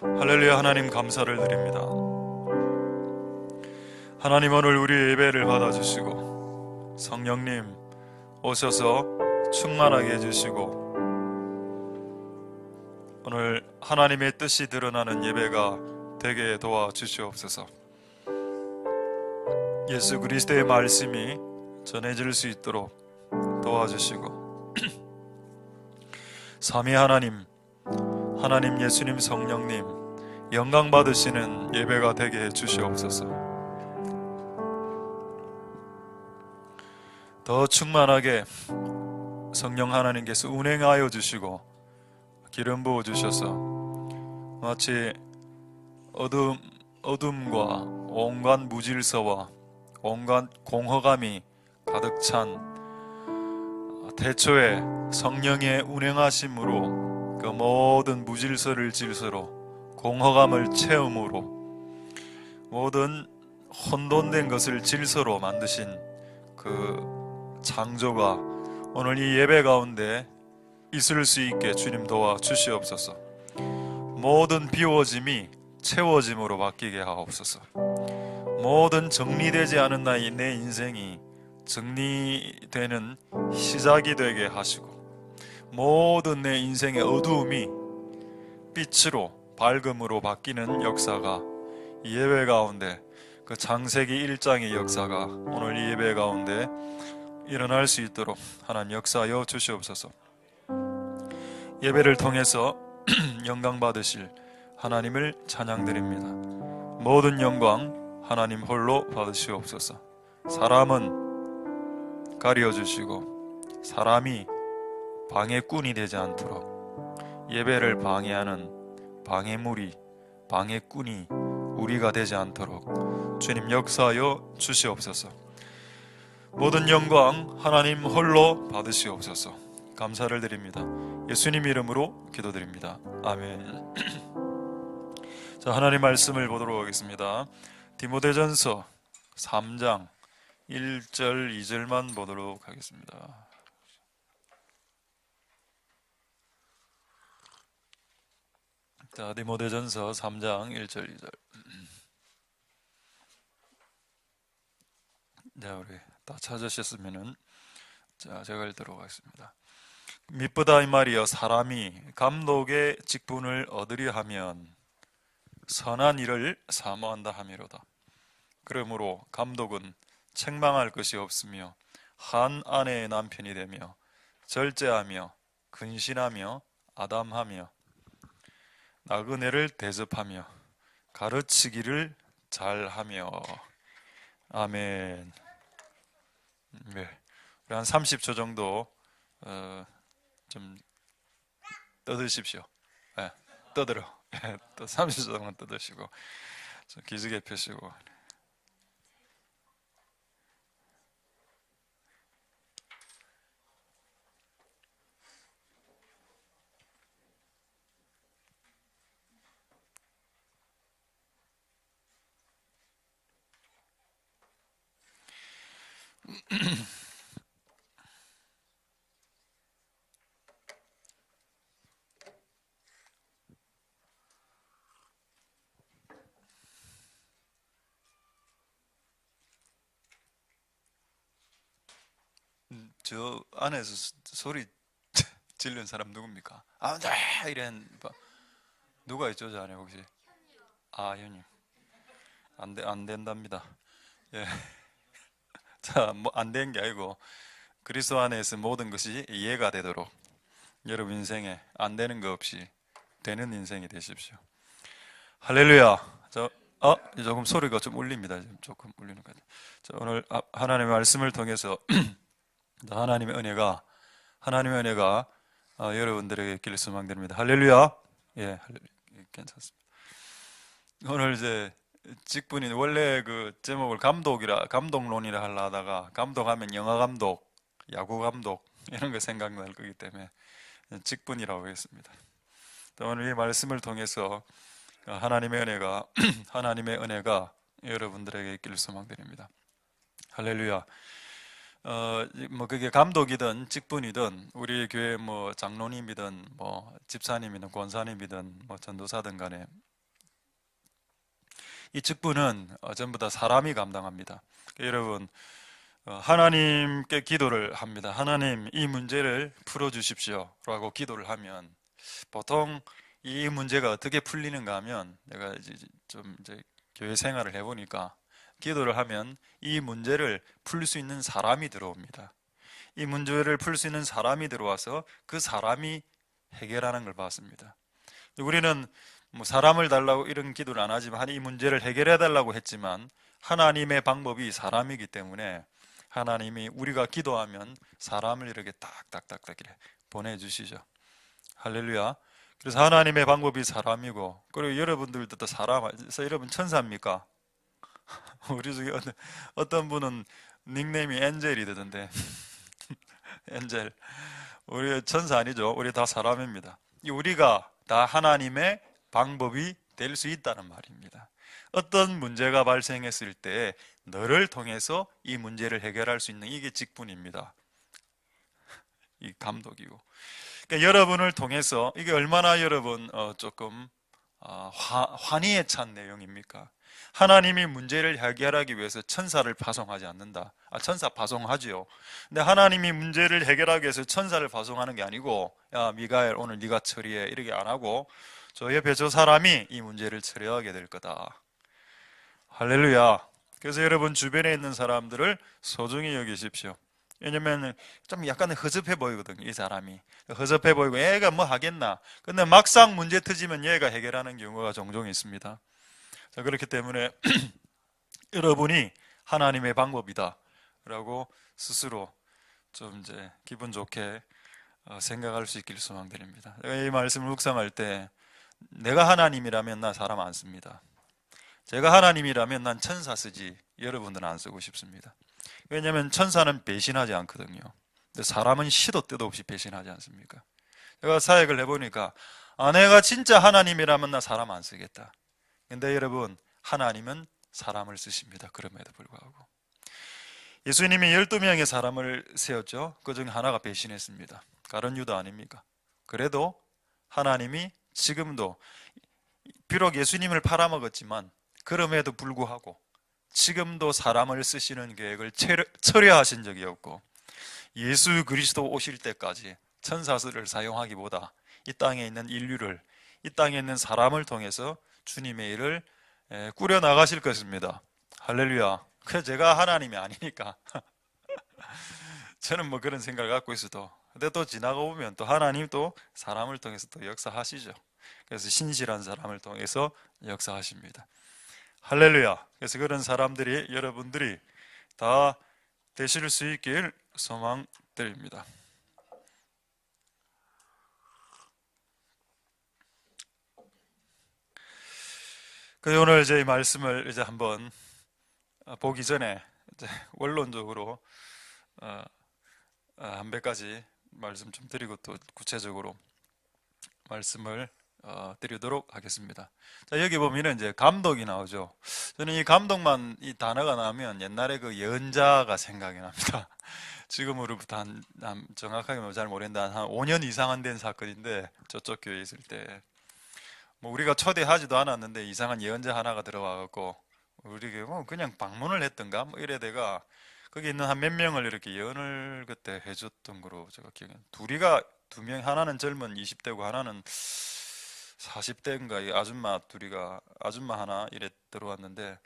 할렐루야. 하나님 감사를 드립니다. 하나님 오늘 우리 예배를 받아주시고 성령님 오셔서 충만하게 해주시고 오늘 하나님의 뜻이 드러나는 예배가 되게 도와주시옵소서. 예수 그리스도의 말씀이 전해질 수 있도록 도와주시고 삼위 하나님, 하나님 예수님 성령님 영광 받으시는 예배가 되게 해주시옵소서. 더 충만하게 성령 하나님께서 운행하여 주시고 기름 부어 주셔서 마치 어둠과 온갖 무질서와 온갖 공허감이 가득 찬 태초에 성령의 운행하심으로 그 모든 무질서를 질서로 공허감을 채움으로 모든 혼돈된 것을 질서로 만드신 그 창조가 오늘 이 예배 가운데 있을 수 있게 주님 도와 주시옵소서. 모든 비워짐이 채워짐으로 바뀌게 하옵소서. 모든 정리되지 않은 내 인생이 정리되는 시작이 되게 하시고 모든 내 인생의 어두움이 빛으로 밝음으로 바뀌는 역사가 이 예배 가운데 그 창세기 1장의 역사가 오늘 이 예배 가운데 일어날 수 있도록 하나님 역사하여 주시옵소서. 예배를 통해서 영광 받으실 하나님을 찬양드립니다. 모든 영광 하나님 홀로 받으시옵소서. 사람은 가려주시고 사람이 방해꾼이 되지 않도록 예배를 방해하는 방해물이 방해꾼이 우리가 되지 않도록 주님 역사하여 주시옵소서. 모든 영광 하나님 홀로 받으시옵소서. 감사를 드립니다. 예수님 이름으로 기도드립니다. 아멘. 자, 하나님 말씀을 보도록 하겠습니다. 디모데전서 3장 1절 2절만 보도록 하겠습니다. 자, 디모데전서 3장 1절 2절. 자, 우리 다 찾으셨으면은 자, 제가 읽도록 하겠습니다. 미쁘다 이 말이여, 사람이 감독의 직분을 얻으려 하면 선한 일을 사모한다 하미로다. 그러므로 감독은 책망할 것이 없으며 한 아내의 남편이 되며 절제하며 근신하며 아담하며 나그네를 대접하며 가르치기를 잘하며. 아멘. 네. 우리 한 30초 정도 좀 떠드십시오. 네, 떠들어. 또 30초 정도 떠드시고 좀 기지개 펴시고. 저 안에서 소리 지르는 사람 누굽니까? 아, 네! 이런 누가 있죠, 저 안에 혹시? 아, 현님. 안 된답니다. 예. 자, 뭐 안 된 게 아니고 그리스도 안에서 모든 것이 이해가 되도록 여러분 인생에 안 되는 거 없이 되는 인생이 되십시오. 할렐루야. 조금 소리가 좀 울립니다. 조금 울리는 것 같아요. 자, 오늘 하나님의 말씀을 통해서 하나님의 은혜가 여러분들에게 있기를 소망드립니다. 할렐루야. 예, 할렐루야. 괜찮습니다. 오늘 이제 직분이 원래 그 제목을 감독론이라 하려다가 감독하면 영화 감독, 야구 감독 이런 거 생각날 거기 때문에 직분이라고 했습니다. 오늘 이 말씀을 통해서 하나님의 은혜가 여러분들에게 있기를 소망드립니다. 할렐루야. 뭐 그게 감독이든 직분이든 우리 교회 뭐 장로님이든 뭐 집사님이든 권사님이든 뭐 전도사든 간에 이 직분은 전부 다 사람이 감당합니다. 여러분, 하나님께 기도를 합니다. 하나님, 이 문제를 풀어주십시오 라고 기도를 하면 보통 이 문제가 어떻게 풀리는가 하면 내가 이제 교회 생활을 해보니까 기도를 하면 이 문제를 풀 수 있는 사람이 들어옵니다. 이 문제를 풀 수 있는 사람이 들어와서 그 사람이 해결하는 걸 봤습니다. 우리는 뭐 사람을 달라고 이런 기도를 안 하지만 이 문제를 해결해 달라고 했지만 하나님의 방법이 사람이기 때문에 하나님이 우리가 기도하면 사람을 이렇게 딱딱딱딱 이렇게 보내주시죠. 할렐루야. 그래서 하나님의 방법이 사람이고, 그리고 여러분들도 또 사람, 그래서 여러분 천사입니까? 우리 중에 어떤 분은 닉네임이 엔젤이 되던데 엔젤. 우리 천사 아니죠. 우리 다 사람입니다. 우리가 다 하나님의 방법이 될 수 있다는 말입니다. 어떤 문제가 발생했을 때 너를 통해서 이 문제를 해결할 수 있는 이게 직분입니다. 이 감독이고. 그러니까 여러분을 통해서 이게 얼마나 여러분 조금 환희에 찬 내용입니까? 하나님이 문제를 해결하기 위해서 천사를 파송하지 않는다. 천사 파송하지요. 근데 하나님이 문제를 해결하기 위해서 천사를 파송하는 게 아니고, 야 미가엘 오늘 네가 처리해 이렇게 안 하고 저 옆에 저 사람이 이 문제를 처리하게 될 거다. 할렐루야. 그래서 여러분 주변에 있는 사람들을 소중히 여기십시오. 왜냐면 좀 약간 허접해 보이거든요. 이 사람이 허접해 보이고 얘가 뭐 하겠나. 근데 막상 문제 터지면 얘가 해결하는 경우가 종종 있습니다. 자, 그렇기 때문에 여러분이 하나님의 방법이다 라고 스스로 좀 이제 기분 좋게 생각할 수 있길 소망드립니다. 제가 이 말씀을 묵상할 때 내가 하나님이라면 나 사람 안 씁니다. 제가 하나님이라면 난 천사 쓰지 여러분들은 안 쓰고 싶습니다. 왜냐하면 천사는 배신하지 않거든요. 근데 사람은 시도 때도 없이 배신하지 않습니까? 제가 사역을 해보니까 내가 진짜 하나님이라면 나 사람 안 쓰겠다. 근데 여러분, 하나님은 사람을 쓰십니다. 그럼에도 불구하고 예수님이 12명의 사람을 세웠죠. 그중 하나가 배신했습니다. 가룟 유다 아닙니까? 그래도 하나님이 지금도 비록 예수님을 팔아먹었지만 그럼에도 불구하고 지금도 사람을 쓰시는 계획을 철회하신 적이 없고, 예수 그리스도 오실 때까지 천사들을 사용하기보다 이 땅에 있는 인류를, 이 땅에 있는 사람을 통해서 주님의 일을 꾸려 나가실 것입니다. 할렐루야. 그래서 제가 하나님이 아니니까 저는 뭐 그런 생각을 갖고 있어도, 근데 또 지나가 보면 또 하나님 또 사람을 통해서 또 역사하시죠. 그래서 신실한 사람을 통해서 역사하십니다. 할렐루야. 그래서 그런 사람들이 여러분들이 다 되실 수 있길 소망드립니다. 그래서 오늘 이제 이 말씀을 이제 한번 보기 전에 이제 원론적으로 한 몇 가지 말씀 좀 드리고 또 구체적으로 말씀을 드리도록 하겠습니다. 자, 여기 보면은 이제 감독이 나오죠. 저는 이 감독만 이 단어가 나오면 옛날에 그 예언자가 생각이 납니다. 지금으로부터 한 정확하게 잘 모르겠는데 한 5년 이상 된 사건인데, 저쪽 교회에 있을 때 뭐 우리가 초대하지도 않았는데 이상한 예언자 하나가 들어와 갖고 우리에게 뭐 그냥 방문을 했던가 뭐 이래 돼가 거기 있는 한 몇 명을 이렇게 예언을 그때 해줬던 거로 제가 기억해요. 두 명, 하나는 젊은 20대고 하나는 40대인가 아줌마 둘이가, 아줌마 하나 이래 들어왔는데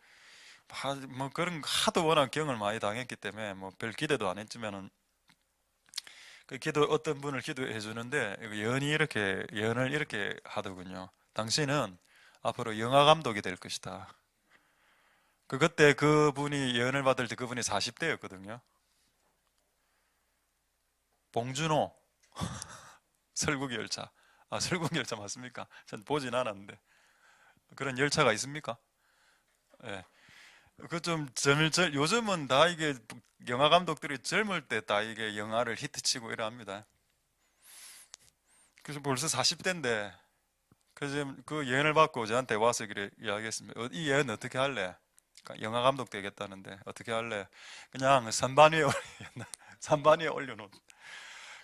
뭐 그런 하도 워낙 경을 많이 당했기 때문에 뭐 별 기대도 안 했지만은 그 기도 어떤 분을 기도해 주는데 예언을 이렇게 하더군요. 당신은 앞으로 영화 감독이 될 것이다. 그때 그분이 예언을 받을 때 그분이 40대였거든요. 봉준호 설국열차. 설국열차 맞습니까? 전 보진 않았는데 그런 열차가 있습니까? 예. 그 좀 요즘은 다 이게 영화 감독들이 젊을 때 다 이게 영화를 히트치고 이러합니다. 그래서 벌써 40대인데 그래서 그 예언을 받고 저한테 와서 그래 이야기했습니다. 이 예언 어떻게 할래? 영화 감독 되겠다는데 어떻게 할래? 그냥 선반 위에 선반 위에 올려놓은.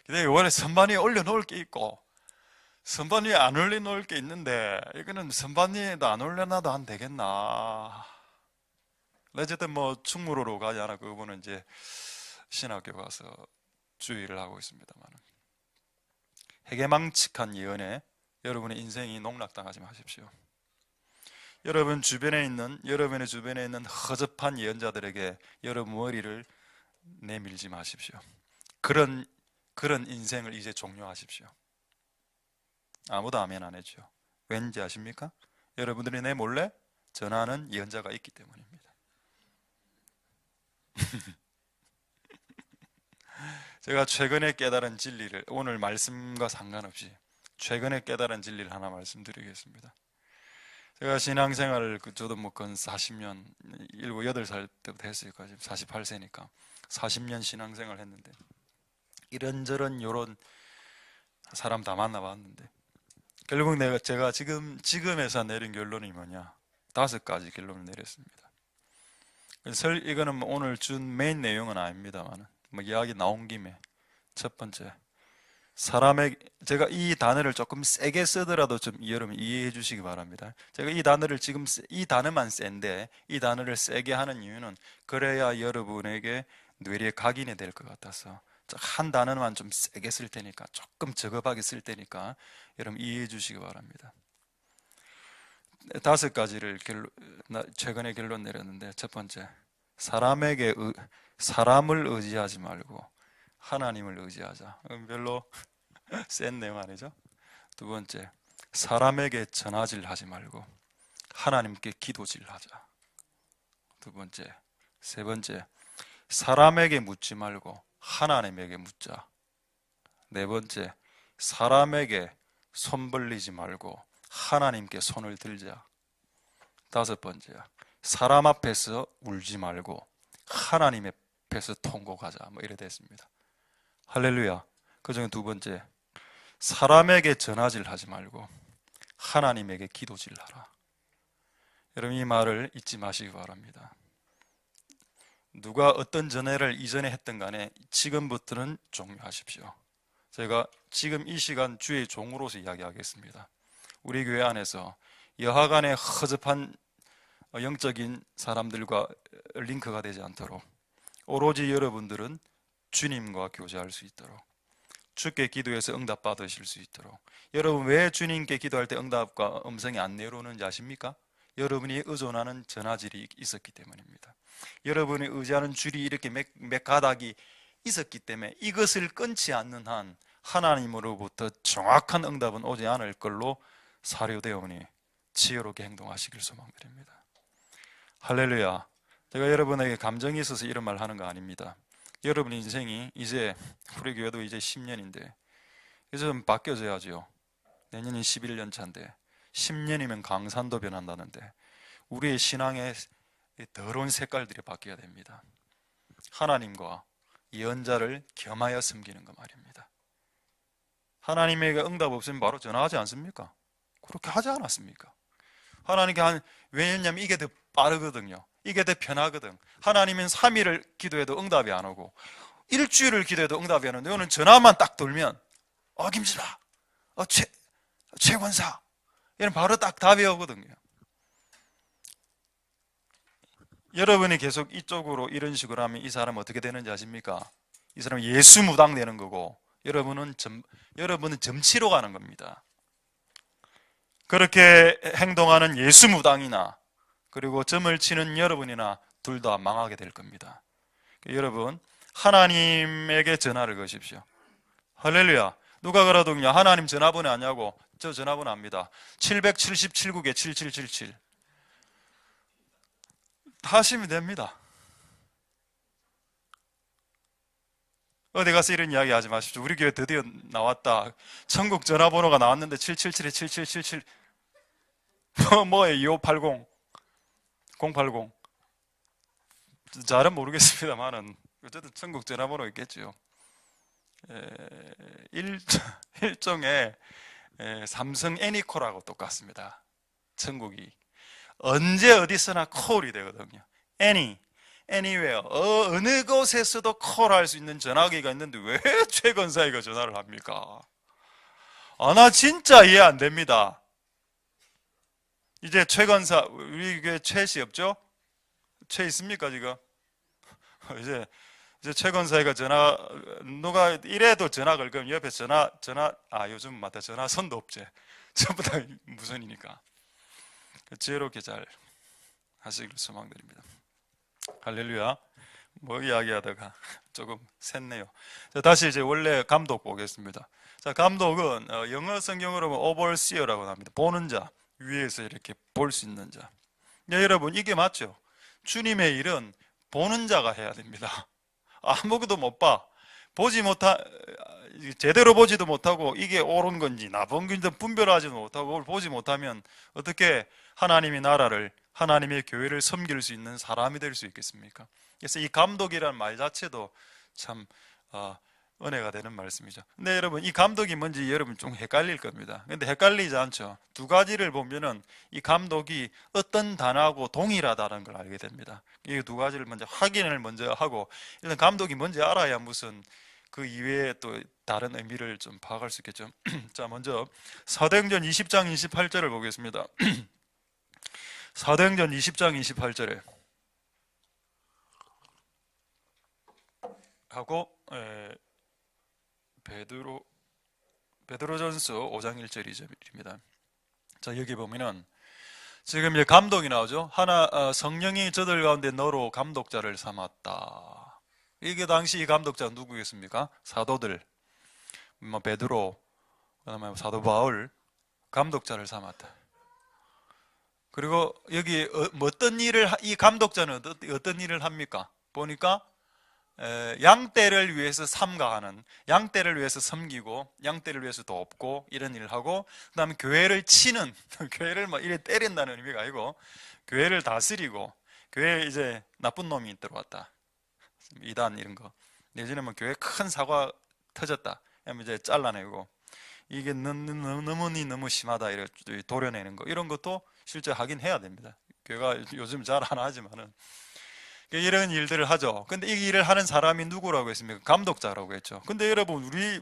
근데 원래 선반 위에 올려놓을 게 있고 선반 위에 안 올려놓을 게 있는데 이거는 선반 위에도 안 올려놔도 안 되겠나? 어쨌든 뭐 충무로로 가지 않아 그거는 이제 신학교 가서 주의를 하고 있습니다만 해괴망측한 예언에 여러분의 인생이 농락당하지 마십시오. 여러분의 주변에 있는 허접한 예언자들에게 여러분 머리를 내밀지 마십시오. 그런 인생을 이제 종료하십시오. 아무도 아멘 안 해줘. 왠지 아십니까? 여러분들이 내 몰래 전하는 예언자가 있기 때문입니다. 제가 최근에 깨달은 진리를 오늘 말씀과 상관없이 최근에 깨달은 진리를 하나 말씀드리겠습니다. 제가 신앙생활을 저도 뭐 건 40년 7, 8살 때부터 했으니까 지금 48세니까 40년 신앙생활 했는데 이런저런 요런 사람 다 만나봤는데 결국 제가 지금에서 내린 결론이 뭐냐? 5가지 결론을 내렸습니다. 이거는 뭐 오늘 준 메인 내용은 아닙니다만 뭐 이야기 나온 김에 첫 번째 제가 이 단어를 조금 세게 쓰더라도 좀 여러분 이해해 주시기 바랍니다. 제가 이 단어만 센데 이 단어를 세게 하는 이유는 그래야 여러분에게 뇌리에 각인이 될 것 같아서 한 단어만 좀 세게 쓸 테니까 조금 저급하게 쓸 테니까 여러분 이해해 주시기 바랍니다. 5가지를 최근에 결론 내렸는데 첫 번째 사람을 의지하지 말고 하나님을 의지하자. 별로 센 내용 아니죠? 두 번째, 사람에게 전화질 하지 말고 하나님께 기도질 하자. 두 번째, 세 번째, 사람에게 묻지 말고 하나님에게 묻자. 네 번째, 사람에게 손 벌리지 말고 하나님께 손을 들자. 다섯 번째, 사람 앞에서 울지 말고 하나님 앞에서 통곡하자. 뭐 이래 됐습니다. 할렐루야. 그 중에 두 번째, 사람에게 전화질 하지 말고 하나님에게 기도질 하라. 여러분 이 말을 잊지 마시기 바랍니다. 누가 어떤 전회를 이전에 했던 간에 지금부터는 종료하십시오. 제가 지금 이 시간 주의 종으로서 이야기하겠습니다. 우리 교회 안에서 여하간의 허접한 영적인 사람들과 링크가 되지 않도록 오로지 여러분들은 주님과 교제할 수 있도록 주께 기도해서 응답 받으실 수 있도록. 여러분 왜 주님께 기도할 때 응답과 음성이 안 내려오는지 아십니까? 여러분이 의존하는 전화질이 있었기 때문입니다. 여러분이 의지하는 줄이 이렇게 몇 가닥이 있었기 때문에 이것을 끊지 않는 한 하나님으로부터 정확한 응답은 오지 않을 걸로 사료되오니 지혜롭게 행동하시길 소망드립니다. 할렐루야. 제가 여러분에게 감정이 있어서 이런 말 하는 거 아닙니다. 여러분 인생이 이제 우리 교회도 이제 10년인데 이제 좀 바뀌어져야죠. 내년이 11년 차인데 10년이면 강산도 변한다는데 우리의 신앙의 더러운 색깔들이 바뀌어야 됩니다. 하나님과 예언자를 겸하여 섬기는 거 말입니다. 하나님에게 응답 없으면 바로 전화하지 않습니까? 그렇게 하지 않았습니까? 하나님께 왜냐면 이게 더 빠르거든요. 이게 더 편하거든. 하나님은 3일을 기도해도 응답이 안 오고 일주일을 기도해도 응답이 안 오는데 오늘 전화만 딱 돌면 김지라, 최 권사 이런 바로 딱 답이 오거든요. 여러분이 계속 이쪽으로 이런 식으로 하면 이 사람 어떻게 되는지 아십니까? 이 사람은 예수 무당 되는 거고 여러분은 점치러 가는 겁니다. 그렇게 행동하는 예수 무당이나 그리고 점을 치는 여러분이나 둘 다 망하게 될 겁니다. 여러분 하나님에게 전화를 거십시오. 할렐루야. 누가 그러더군요. 하나님 전화번호 아냐고. 저 전화번호 압니다. 777국에 7777 하시면 됩니다. 어디 가서 이런 이야기 하지 마십시오. 우리 교회 드디어 나왔다. 천국 전화번호가 나왔는데 777에 7777 뭐예요? 2580 080 잘은 모르겠습니다만은 어쨌든 천국 전화번호 있겠죠. 일종의 삼성 애니콜하고 똑같습니다. 천국이 언제 어디서나 콜이 되거든요. anywhere. 어느 곳에서도 콜할 수 있는 전화기가 있는데 왜 최 권사가 전화를 합니까? 나 진짜 이해 안 됩니다. 이제 최 권사, 우리 교회 최씨 없죠? 최 있습니까, 지금? 이제 최 권사가 누가 이래도 전화 걸 거면 옆에 요즘 맞다. 전화선도 없지. 전부 다 무선이니까. 지혜롭게 잘 하시길 소망드립니다. 할렐루야. 뭐 이야기하다가 조금 샜네요. 자, 다시 이제 원래 감독 보겠습니다. 자, 감독은 영어 성경으로 보면 overseer라고 합니다. 보는 자, 위에서 이렇게 볼 수 있는 자. 네, 여러분 이게 맞죠? 주님의 일은 보는 자가 해야 됩니다. 아무것도 못 봐. 제대로 보지도 못하고 이게 옳은 건지 나쁜 건지 분별하지도 못하고 그걸 보지 못하면 어떻게 하나님의 나라를, 하나님의 교회를 섬길 수 있는 사람이 될 수 있겠습니까? 그래서 이 감독이라는 말 자체도 참 은혜가 되는 말씀이죠. 근데 여러분 이 감독이 뭔지 여러분 좀 헷갈릴 겁니다. 근데 헷갈리지 않죠. 두 가지를 보면은 이 감독이 어떤 단어하고 동일하다는 걸 알게 됩니다. 이 두 가지를 확인을 먼저 하고, 일단 감독이 뭔지 알아야 무슨 그 이외에 또 다른 의미를 좀 파악할 수 있겠죠. 자, 먼저 사도행전 20장 28절을 보겠습니다. 사도행전 20장 28절에 하고 베드로전서 5장 1절 2절입니다. 자, 여기 보면은 지금 이제 감독이 나오죠. 성령이 저들 가운데 너로 감독자를 삼았다. 이게 당시 이 감독자 누구겠습니까? 사도들, 베드로, 그다음에 사도 바울, 감독자를 삼았다. 그리고 여기 어떤 일을 이 감독자는 어떤 일을 합니까? 보니까 양떼를 위해서 삼가하는, 양떼를 위해서 섬기고 양떼를 위해서 돕고 이런 일을 하고, 그 다음에 교회를 치는 교회를 이래 때린다는 의미가 아니고 교회를 다스리고, 교회에 이제 나쁜 놈이 들어왔다, 이단 이런 거 내지는 교회 큰 사과 터졌다 하면 이제 잘라내고, 이게 너무 심하다 이래 도려내는 거, 이런 것도 실제 하긴 해야 됩니다. 교회가 요즘 잘 안 하지만은 이런 일들을 하죠. 근데 이 일을 하는 사람이 누구라고 했습니까? 감독자라고 했죠. 근데 여러분 우리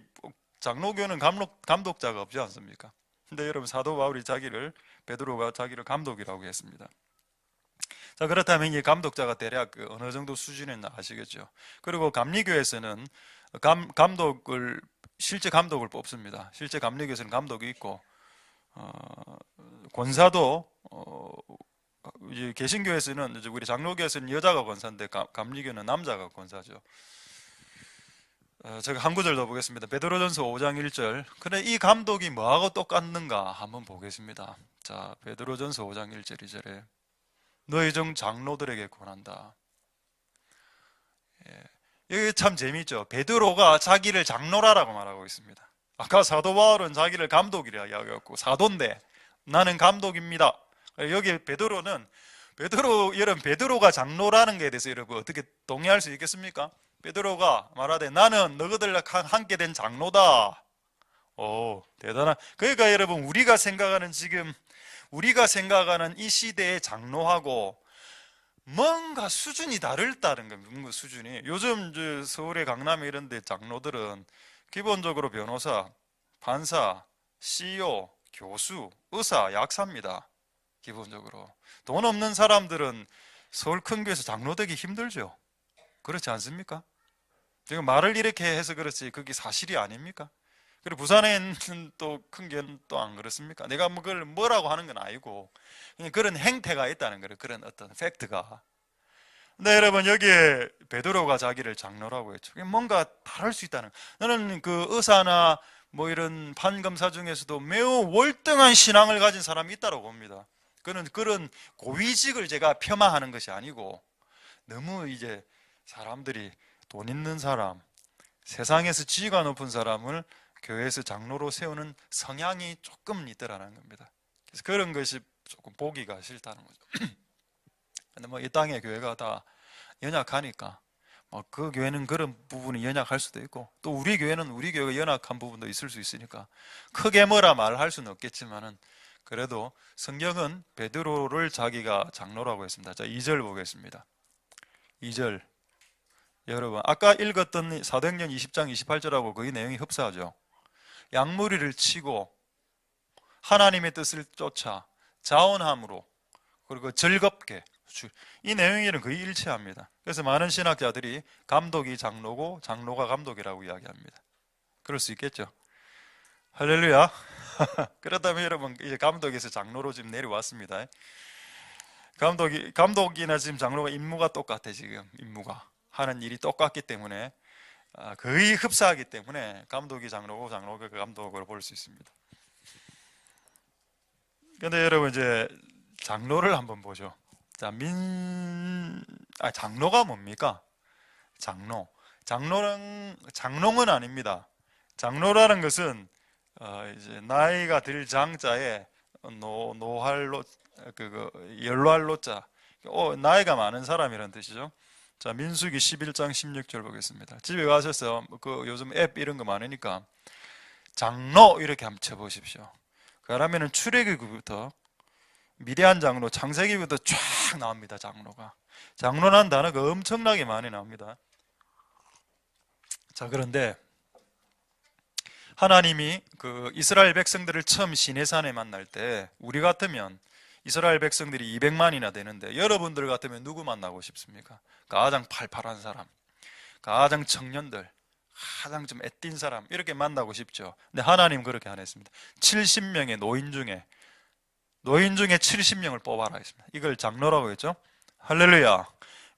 장로교는 감독자가 없지 않습니까? 근데 여러분 사도 바울이 베드로가 자기를 감독이라고 했습니다. 자, 그렇다면 이 감독자가 대략 어느 정도 수준이나 아시겠죠? 그리고 감리교에서는 실제 감독을 뽑습니다. 실제 감리교에서는 감독이 있고, 권사도 개신교에서는, 우리 장로교에서는 여자가 권사인데 감리교는 남자가 권사죠. 제가 한 구절 더 보겠습니다. 베드로전서 5장 1절. 그래 이 감독이 뭐하고 똑같는가 한번 보겠습니다. 자, 베드로전서 5장 1절 2절에 너희 중 장로들에게 권한다. 여기 참 재미있죠. 베드로가 자기를 장로라고 말하고 있습니다. 아까 사도 바울은 자기를 감독이라 이야기했고, 사도인데 나는 감독입니다. 여기 여러분 베드로가 장로라는 것에 대해서 여러분 어떻게 동의할 수 있겠습니까? 베드로가 말하되 나는 너희들과 함께 된 장로다. 오, 대단한. 그러니까 여러분 우리가 생각하는 이 시대의 장로하고 뭔가 수준이 다르다는 겁니다. 뭔가 수준이. 요즘 서울의 강남에 이런 데 장로들은 기본적으로 변호사, 판사, CEO, 교수, 의사, 약사입니다. 기본적으로. 돈 없는 사람들은 서울 큰 교회에서 장로 되기 힘들죠. 그렇지 않습니까? 지금 말을 이렇게 해서 그렇지 그게 사실이 아닙니까? 그리고 부산에 있는 또 큰 교회는 또 안 그렇습니까? 내가 그걸 뭐라고 하는 건 아니고 그냥 그런 행태가 있다는 거예요. 그런 어떤 팩트가. 근데 여러분 여기에 베드로가 자기를 장로라고 했죠. 뭔가 다를 수 있다는. 나는 그 의사나 이런 판검사 중에서도 매우 월등한 신앙을 가진 사람이 있다고 봅니다. 그런 고위직을 제가 폄하하는 것이 아니고, 너무 이제 사람들이 돈 있는 사람, 세상에서 지위가 높은 사람을 교회에서 장로로 세우는 성향이 조금 있더라는 겁니다. 그래서 그런 것이 조금 보기가 싫다는 거죠. 근데 이 땅의 교회가 다 연약하니까 그 교회는 그런 부분이 연약할 수도 있고, 또 우리 교회는 우리 교회가 연약한 부분도 있을 수 있으니까 크게 뭐라 말할 수는 없겠지만은, 그래도 성경은 베드로를 자기가 장로라고 했습니다. 자, 2절 보겠습니다. 2절. 여러분 아까 읽었던 사도행전 20장 28절하고 거의 내용이 흡사하죠. 양무리를 치고 하나님의 뜻을 쫓아 자원함으로 그리고 즐겁게, 이 내용이랑 거의 일치합니다. 그래서 많은 신학자들이 감독이 장로고 장로가 감독이라고 이야기합니다. 그럴 수 있겠죠. 할렐루야. 그렇다면 여러분 이제 감독에서 장로로 지금 내려왔습니다. 감독이나 지금 장로가 임무가 똑같아. 지금 임무가 하는 일이 똑같기 때문에 거의 흡사하기 때문에 감독이 장로고 장로가 감독으로 볼 수 있습니다. 근데 여러분 이제 장로를 한번 보죠. 자, 장로가 뭡니까? 장롱은 아닙니다. 장로라는 것은 이제 나이가 들 장자에 노할로 연로할 노자, 나이가 많은 사람이라는 뜻이죠. 자, 민수기 11장 16절 보겠습니다. 집에 가셔서 요즘 앱 이런 거 많으니까 장로 이렇게 한번 쳐보십시오. 그러면은 출애굽부터 미디안 장로, 창세기부터 쫙 나옵니다. 장로라는 단어가 엄청나게 많이 나옵니다. 자, 그런데 하나님이 그 이스라엘 백성들을 처음 시내산에 만날 때 우리 같으면 이스라엘 백성들이 200만이나 되는데 여러분들 같으면 누구 만나고 싶습니까? 가장 팔팔한 사람, 가장 청년들, 가장 좀 애띤 사람 이렇게 만나고 싶죠. 근데 하나님 그렇게 안 했습니다. 70명의 노인 중에 70명을 뽑아라 했습니다. 이걸 장로라고 했죠. 할렐루야.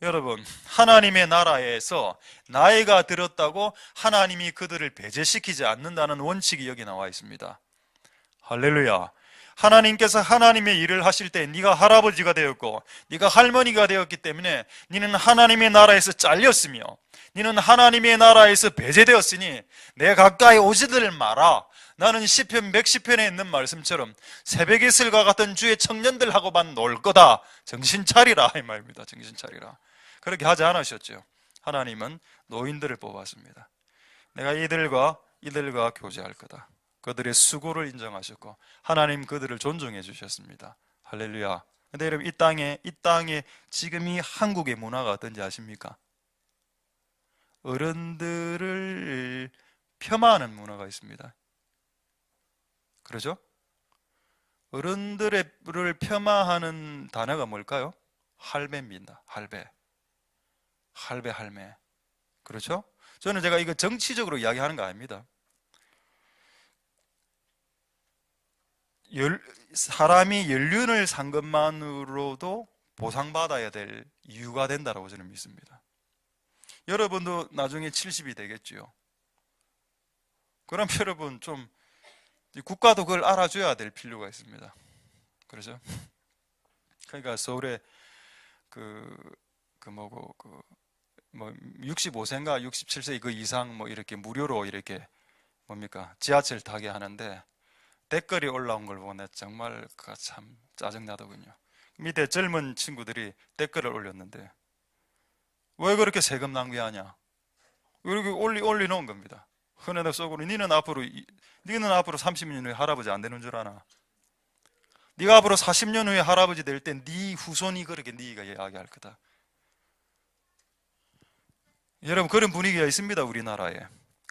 여러분, 하나님의 나라에서 나이가 들었다고 하나님이 그들을 배제시키지 않는다는 원칙이 여기 나와 있습니다. 할렐루야. 하나님께서 하나님의 일을 하실 때 네가 할아버지가 되었고 네가 할머니가 되었기 때문에 너는 하나님의 나라에서 잘렸으며 너는 하나님의 나라에서 배제되었으니 내 가까이 오지들 마라. 나는 시편 110편에 있는 말씀처럼 새벽 이슬과 같은 주의 청년들하고만 놀 거다. 정신 차리라 이 말입니다. 정신 차리라. 그렇게 하지 않으셨죠. 하나님은 노인들을 뽑았습니다. 내가 이들과 교제할 거다. 그들의 수고를 인정하셨고 하나님 그들을 존중해 주셨습니다. 할렐루야. 근데 여러분 이 땅에 지금 이 한국의 문화가 어떤지 아십니까? 어른들을 폄하하는 문화가 있습니다. 그러죠? 어른들을 폄하하는 단어가 뭘까요? 할배입니다. 할매. 그렇죠? 저는 제가 이거 정치적으로 이야기하는 거 아닙니다. 사람이 연륜을 산 것만으로도 보상받아야 될 이유가 된다고 저는 믿습니다. 여러분도 나중에 70이 되겠죠. 그럼 여러분 좀 국가도 그걸 알아줘야 될 필요가 있습니다. 그렇죠? 그러니까 서울에 65세인가 67세 그 이상 이렇게 무료로 이렇게 지하철 타게 하는데 댓글이 올라온 걸 보면 정말 참 짜증나더군요. 밑에 젊은 친구들이 댓글을 올렸는데 왜 그렇게 세금 낭비하냐? 이렇게 올려놓은 겁니다. 흔해다 속으로 니는 앞으로 30년 후에 할아버지 안 되는 줄 아나? 네가 앞으로 40년 후에 할아버지 될 때 네 후손이 그렇게 네가 이야기할 거다. 여러분 그런 분위기가 있습니다. 우리나라에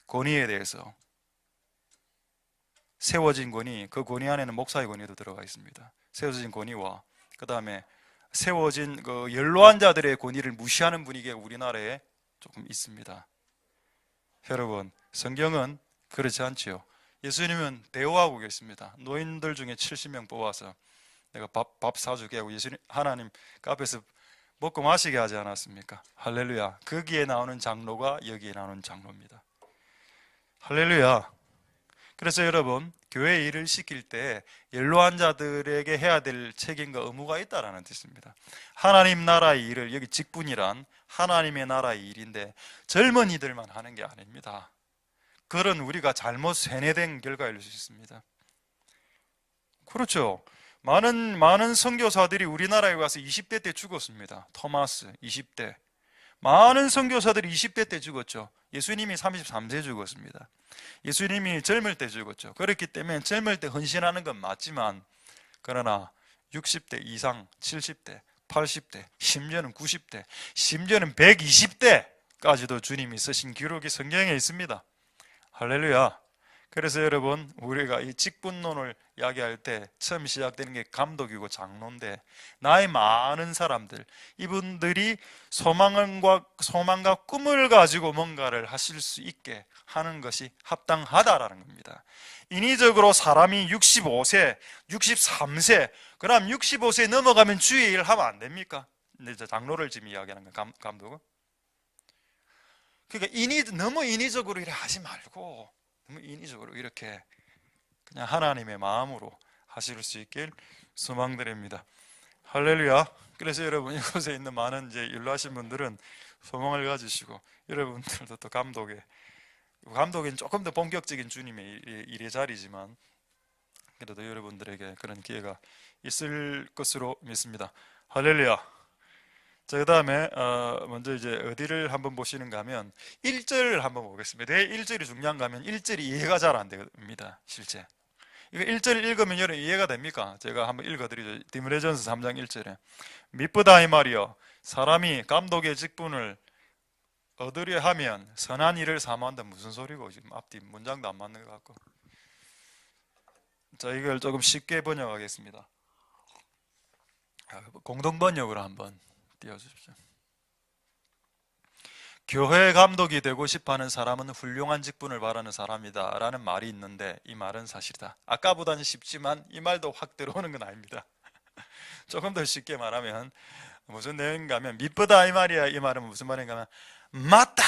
권위에 대해서 세워진 권위, 그 권위 안에는 목사의 권위도 들어가 있습니다. 세워진 권위와 그 다음에 세워진 그 연로한 자들의 권위를 무시하는 분위기가 우리나라에 조금 있습니다. 여러분 성경은 그렇지 않지요. 예수님은 대우하고 계십니다. 노인들 중에 70명 뽑아서 내가 밥 사주게 하고 하나님 앞에서 먹고 마시게 하지 않았습니까? 할렐루야. 거기에 나오는 장로가 여기에 나오는 장로입니다. 할렐루야. 그래서 여러분 교회 일을 시킬 때 연로한 자들에게 해야 될 책임과 의무가 있다라는 뜻입니다. 하나님 나라의 일을, 여기 직분이란 하나님의 나라의 일인데 젊은이들만 하는 게 아닙니다. 그런 우리가 잘못 세뇌된 결과일 수 있습니다. 그렇죠. 많은 선교사들이 우리나라에 와서 20대 때 죽었습니다. 토마스 20대. 많은 선교사들이 20대 때 죽었죠. 예수님이 33세 죽었습니다. 예수님이 젊을 때 죽었죠. 그렇기 때문에 젊을 때 헌신하는 건 맞지만 그러나 60대 이상 70대 80대, 심지어는 90대, 심지어는 120대까지도 주님이 쓰신 기록이 성경에 있습니다. 할렐루야. 그래서 여러분, 우리가 이 직분론을 이야기할 때 처음 시작되는 게 감독이고 장로인데, 나이 많은 사람들, 이분들이 소망과 꿈을 가지고 뭔가를 하실 수 있게 하는 것이 합당하다라는 겁니다. 인위적으로 사람이 65세, 63세, 그럼 65세 넘어가면 주의 일 하면 안 됩니까? 근데 장로를 지금 이야기하는 거, 감독은. 그러니까 너무 인위적으로 이렇게 하지 말고, 너무 인위적으로 이렇게 그냥 하나님의 마음으로 하실 수 있길 소망드립니다. 할렐루야. 그래서 여러분, 이곳에 있는 많은 이제 일하신 분들은 소망을 가지시고, 여러분들도 또 감독은 조금 더 본격적인 주님의 일의 자리지만, 그래도 여러분들에게 그런 기회가 있을 것으로 믿습니다. 할렐루야. 자, 그 다음에 먼저 이제 어디를 한번 보시는가 하면 1절을 한번 보겠습니다. 왜 1절이 중요한가 하면 1절이 이해가 잘 안 됩니다. 실제 이거 1절 읽으면 여러분 이해가 됩니까? 제가 한번 읽어드리죠. 디모데전서 3장 1절에 미쁘다 이 말이여, 사람이 감독의 직분을 얻으려 하면 선한 일을 사모한다. 무슨 소리고, 지금 앞뒤 문장도 안 맞는 것 같고. 자, 이걸 조금 쉽게 번역하겠습니다. 공동 번역으로 한번 띄워주십시오. 교회 감독이 되고 싶어하는 사람은 훌륭한 직분을 바라는 사람이다 라는 말이 있는데, 이 말은 사실이다. 아까보다는 쉽지만 이 말도 확 들어오는 건 아닙니다. 조금 더 쉽게 말하면 무슨 내용인가 하면, 미쁘다 이 말이야, 이 말은 무슨 말인가 하면 맞다,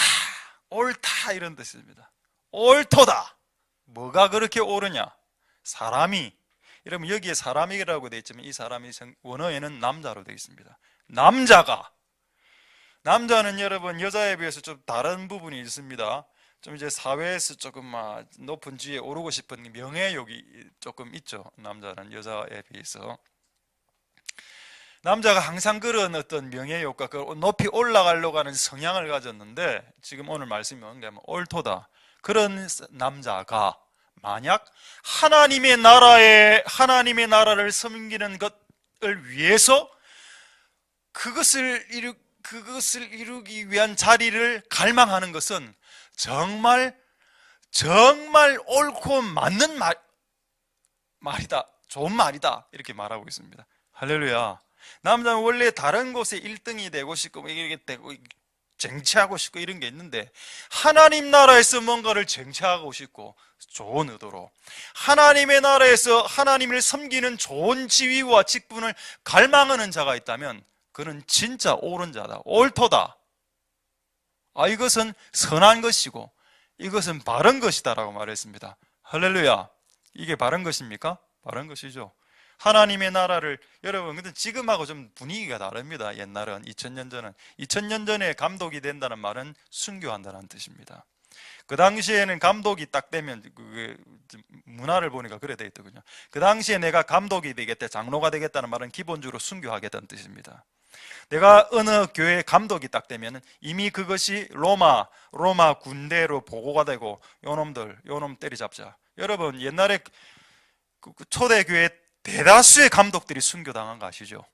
옳다 이런 뜻입니다. 옳도다. 뭐가 그렇게 옳으냐? 사람이, 여러분 여기에 사람이라고 되어 있지만 이 사람이 원어에는 남자로 되어 있습니다. 남자는 여러분 여자에 비해서 좀 다른 부분이 있습니다. 좀 이제 사회에서 조금 높은 지위에 오르고 싶은 명예욕이 조금 있죠. 남자는 여자에 비해서. 남자가 항상 그런 어떤 명예욕과 높이 올라가려고 하는 성향을 가졌는데, 지금 오늘 말씀이 뭔가 옳도다. 그런 남자가 만약 하나님의 나라를 섬기는 것을 위해서 그것을 이루기 위한 자리를 갈망하는 것은 정말 옳고 맞는 말이다, 좋은 말이다, 이렇게 말하고 있습니다. 할렐루야. 남자는 원래 다른 곳에 1등이 되고 싶고 이렇게 되고 쟁취하고 싶고 이런 게 있는데, 하나님 나라에서 뭔가를 쟁취하고 싶고 좋은 의도로 하나님의 나라에서 하나님을 섬기는 좋은 지위와 직분을 갈망하는 자가 있다면 그는 진짜 옳은 자다, 옳도다. 이것은 선한 것이고 이것은 바른 것이다 라고 말했습니다. 할렐루야. 이게 바른 것입니까? 바른 것이죠. 하나님의 나라를, 여러분 근데 지금하고 좀 분위기가 다릅니다. 옛날은 2000년 전에 감독이 된다는 말은 순교한다는 뜻입니다. 그 당시에는 감독이 딱 되면 문화를 보니까 그래 돼 있더군요. 그 당시에 내가 감독이 되겠다, 장로가 되겠다는 말은 기본적으로 순교하겠다는 뜻입니다. 내가 어느 교회 감독이 딱 되면 이미 그것이 로마 군대로 보고가 되고, 요놈 때리잡자. 여러분 옛날에 초대교회 대다수의 감독들이 순교당한 거 아시죠?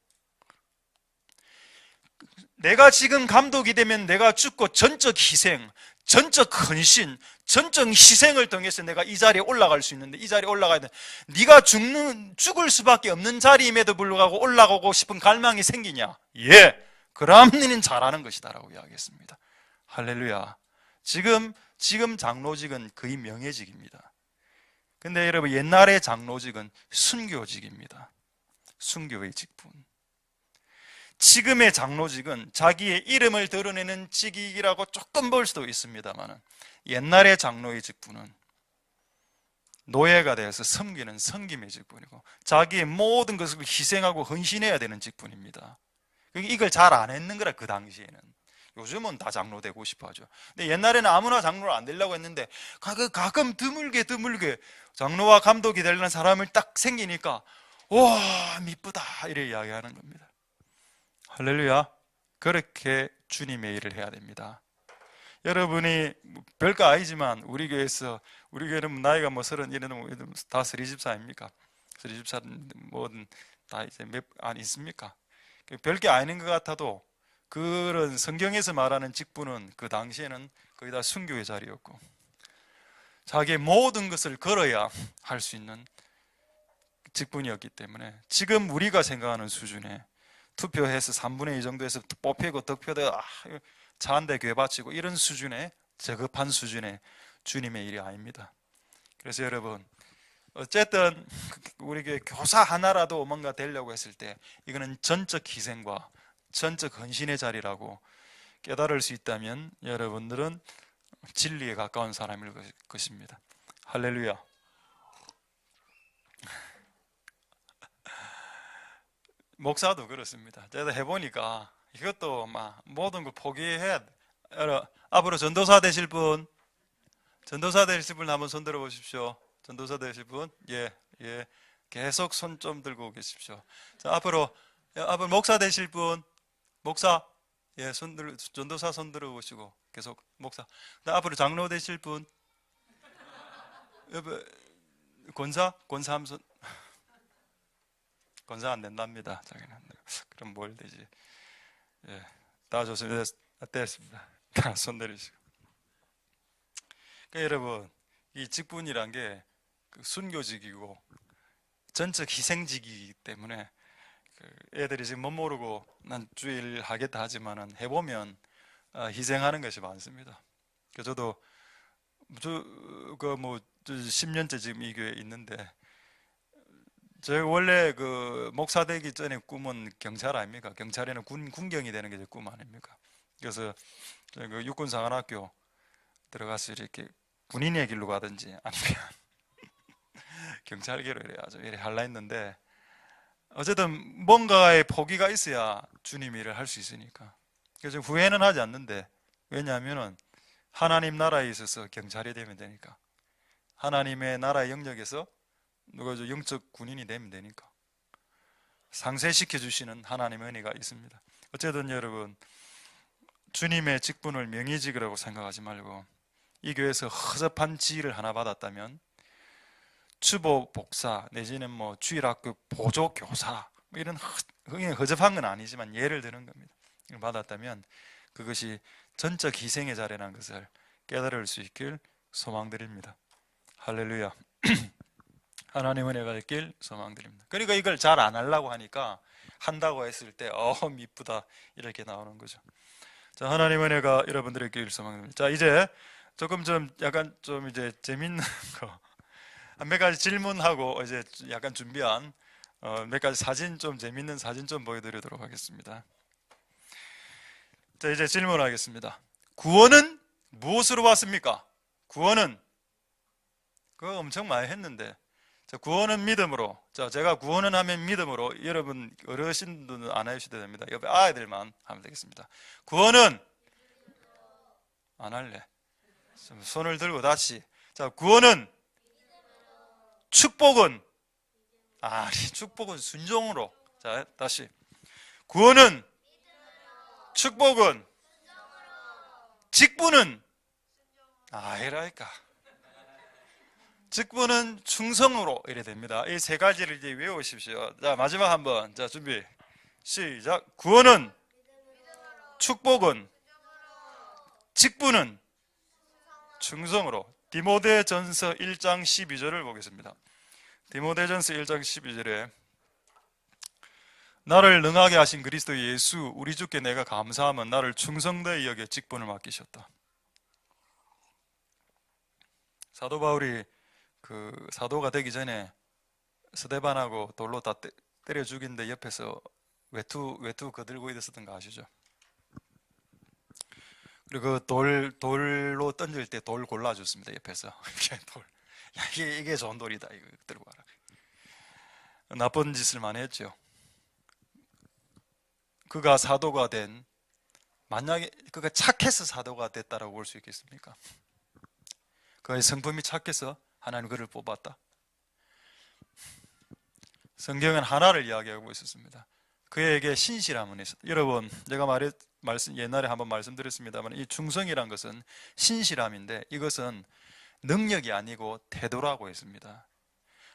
내가 지금 감독이 되면 내가 죽고 전적 희생, 전적 헌신, 전적 희생을 통해서 내가 이 자리에 올라갈 수 있는데, 이 자리에 올라가야 돼. 네가 죽을 수밖에 없는 자리임에도 불구하고 올라가고 싶은 갈망이 생기냐? 예, 그럼 너는 잘하는 것이다 라고 이야기했습니다. 할렐루야. 지금 장로직은 거의 명예직입니다. 근데 여러분 옛날의 장로직은 순교직입니다. 순교의 직분. 지금의 장로직은 자기의 이름을 드러내는 직이라고 조금 볼 수도 있습니다만, 옛날의 장로의 직분은 노예가 되어서 섬기는 섬김의 직분이고 자기의 모든 것을 희생하고 헌신해야 되는 직분입니다. 이걸 잘 안 했는 거라, 그 당시에는. 요즘은 다 장로 되고 싶어 하죠. 근데 옛날에는 아무나 장로를 안 되려고 했는데 가끔 드물게 장로와 감독이 되려는 사람을 딱 생기니까 와 미쁘다 이래 이야기하는 겁니다. 할렐루야. 그렇게 주님의 일을 해야 됩니다. 여러분이 별거 아니지만 우리 교회는 나이가 뭐 31은 다 서리집사입니까? 서리집사 뭐든 다 이제 안 있습니까? 별게 아닌 것 같아도 그런 성경에서 말하는 직분은 그 당시에는 거의 다 순교의 자리였고, 자기의 모든 것을 걸어야 할 수 있는 직분이었기 때문에 지금 우리가 생각하는 수준의 투표해서 3분의 2 정도에서 뽑히고 득표돼 차 한 대 괴바치고 이런 수준의 저급한 수준의 주님의 일이 아닙니다. 그래서 여러분, 어쨌든 우리 교사 하나라도 뭔가 되려고 했을 때 이거는 전적 희생과 전적 헌신의 자리라고 깨달을 수 있다면 여러분들은 진리에 가까운 사람일 것입니다. 할렐루야. 목사도 그렇습니다. 제가 해보니까 이것도 막 모든 걸 포기해야 돼. 앞으로 전도사 되실 분, 전도사 되실 분 한번 손 들어 보십시오. 전도사 되실 분, 예, 계속 손 좀 들고 계십시오. 자, 앞으로 목사 되실 분, 목사, 예, 전도사 손 들어 보시고 계속 목사. 앞으로 장로 되실 분, 권사 한번 손. 권사 안 된답니다. 자기는. 그럼 뭘 되지? 예, 다 좋습니다. 됐습니다. 손 내리시고. 그러니까 여러분, 이 직분이란 게 순교직이고 전적 희생직이기 때문에 애들이 지금 못 모르고 난 주일 하겠다 하지만은 해보면 희생하는 것이 많습니다. 저도 10년째 지금 이 교회에 있는데, 제가 원래 목사 되기 전에 꿈은 경찰 아닙니까? 경찰에는 군경이 되는 게 제 꿈 아닙니까? 그래서 육군사관학교 들어가서 이렇게 군인의 길로 가든지 아니면 경찰계로 이래 할라 했는데, 어쨌든 뭔가의 포기가 있어야 주님 일을 할 수 있으니까. 그래서 후회는 하지 않는데, 왜냐하면은 하나님 나라에 있어서 경찰이 되면 되니까, 하나님의 나라의 영역에서 누가 영적 군인이 되면 되니까 상쇄시켜 주시는 하나님의 은혜가 있습니다. 어쨌든 여러분, 주님의 직분을 명의직이라고 생각하지 말고 이 교회에서 허접한 지위를 하나 받았다면 추보 복사 내지는 주일학교 보조 교사 이런 허접한 건 아니지만 예를 드는 겁니다. 이걸 받았다면 그것이 전적 희생의 자리라는 것을 깨달을 수 있길 소망드립니다. 할렐루야. 하나님 은혜가 있길 소망드립니다. 그러니까 이걸 잘 안 하려고 하니까 한다고 했을 때 이쁘다 이렇게 나오는 거죠. 자, 하나님 은혜가 여러분들에게 있길 소망드립니다. 자, 이제 조금 약간 이제 재밌는 거 몇 가지 질문하고 이제 약간 준비한 몇 가지 사진, 좀 재밌는 사진 좀 보여드리도록 하겠습니다. 자, 이제 질문하겠습니다. 구원은 무엇으로 왔습니까? 구원은 그거 엄청 많이 했는데, 자, 구원은 믿음으로. 자, 제가 구원은 하면 믿음으로. 여러분 어르신들은 안 하셔도 됩니다. 옆에 아이들만 하면 되겠습니다. 구원은 안 할래. 손을 들고 다시. 자, 구원은, 축복은, 축복은 순종으로. 자, 다시. 구원은, 축복은, 직분은, 이라니까. 직분은 충성으로 이래 됩니다. 이 세 가지를 이제 외우십시오. 자, 마지막 한번. 자, 준비. 시작. 구원은, 축복은, 직분은, 충성으로. 디모데전서 1장 12절을 보겠습니다. 디모데전서 1장 12절에 나를 능하게 하신 그리스도 예수 우리 주께 내가 감사함은 나를 충성되이 여겨 직분을 맡기셨다. 사도 바울이 사도가 되기 전에 스데반하고 돌로 다 때려 죽인데 옆에서 외투 거들고 있었던 거 아시죠? 그리고 돌로 던질 때 돌 골라줬습니다. 옆에서. 돌. 야, 이게 좋은 돌이다. 이거 들고 가라. 나쁜 짓을 많이 했죠. 그가 사도가 만약에 그가 착해서 사도가 됐다라고 볼 수 있겠습니까? 그의 성품이 착해서 하나님 그를 뽑았다. 성경은 하나를 이야기하고 있었습니다. 그에게 신실함은 있었다. 여러분, 제가 옛날에 한번 말씀드렸습니다만 이 충성이란 것은 신실함인데 이것은 능력이 아니고 태도라고 했습니다.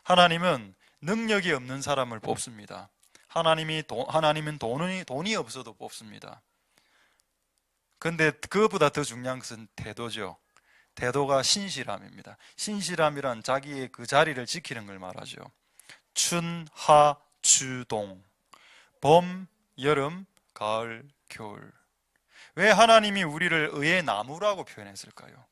하나님은 능력이 없는 사람을 뽑습니다. 하나님은 돈이 없어도 뽑습니다. 근데 그것보다 더 중요한 것은 태도죠. 태도가 신실함입니다. 신실함이란 자기의 그 자리를 지키는 걸 말하죠. 춘, 하, 추, 동. 봄, 여름, 가을, 겨울. 왜 하나님이 우리를 의의 나무라고 표현했을까요?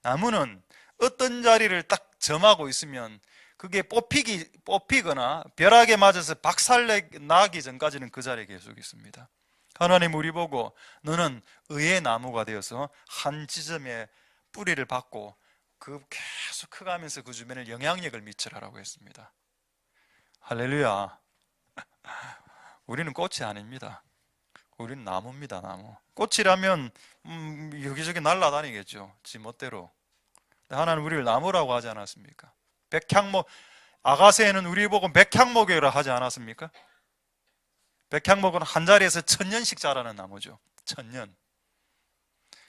나무는 어떤 자리를 딱 점하고 있으면 그게 뽑히거나 벼락에 맞아서 박살나기 전까지는 그 자리에 계속 있습니다. 하나님 우리 보고 너는 의의 나무가 되어서 한 지점에 뿌리를 받고 그 계속 커가면서 그 주변에 영향력을 미치라고 했습니다. 할렐루야. 우리는 꽃이 아닙니다. 우리는 나무입니다. 나무. 꽃이라면 여기저기 날아다니겠죠. 지 멋대로. 하나님 우리를 나무라고 하지 않았습니까? 백향목, 아가새는 우리 보고 백향목이라 하지 않았습니까? 백향목은 한 자리에서 1000년씩 자라는 나무죠. 1000년.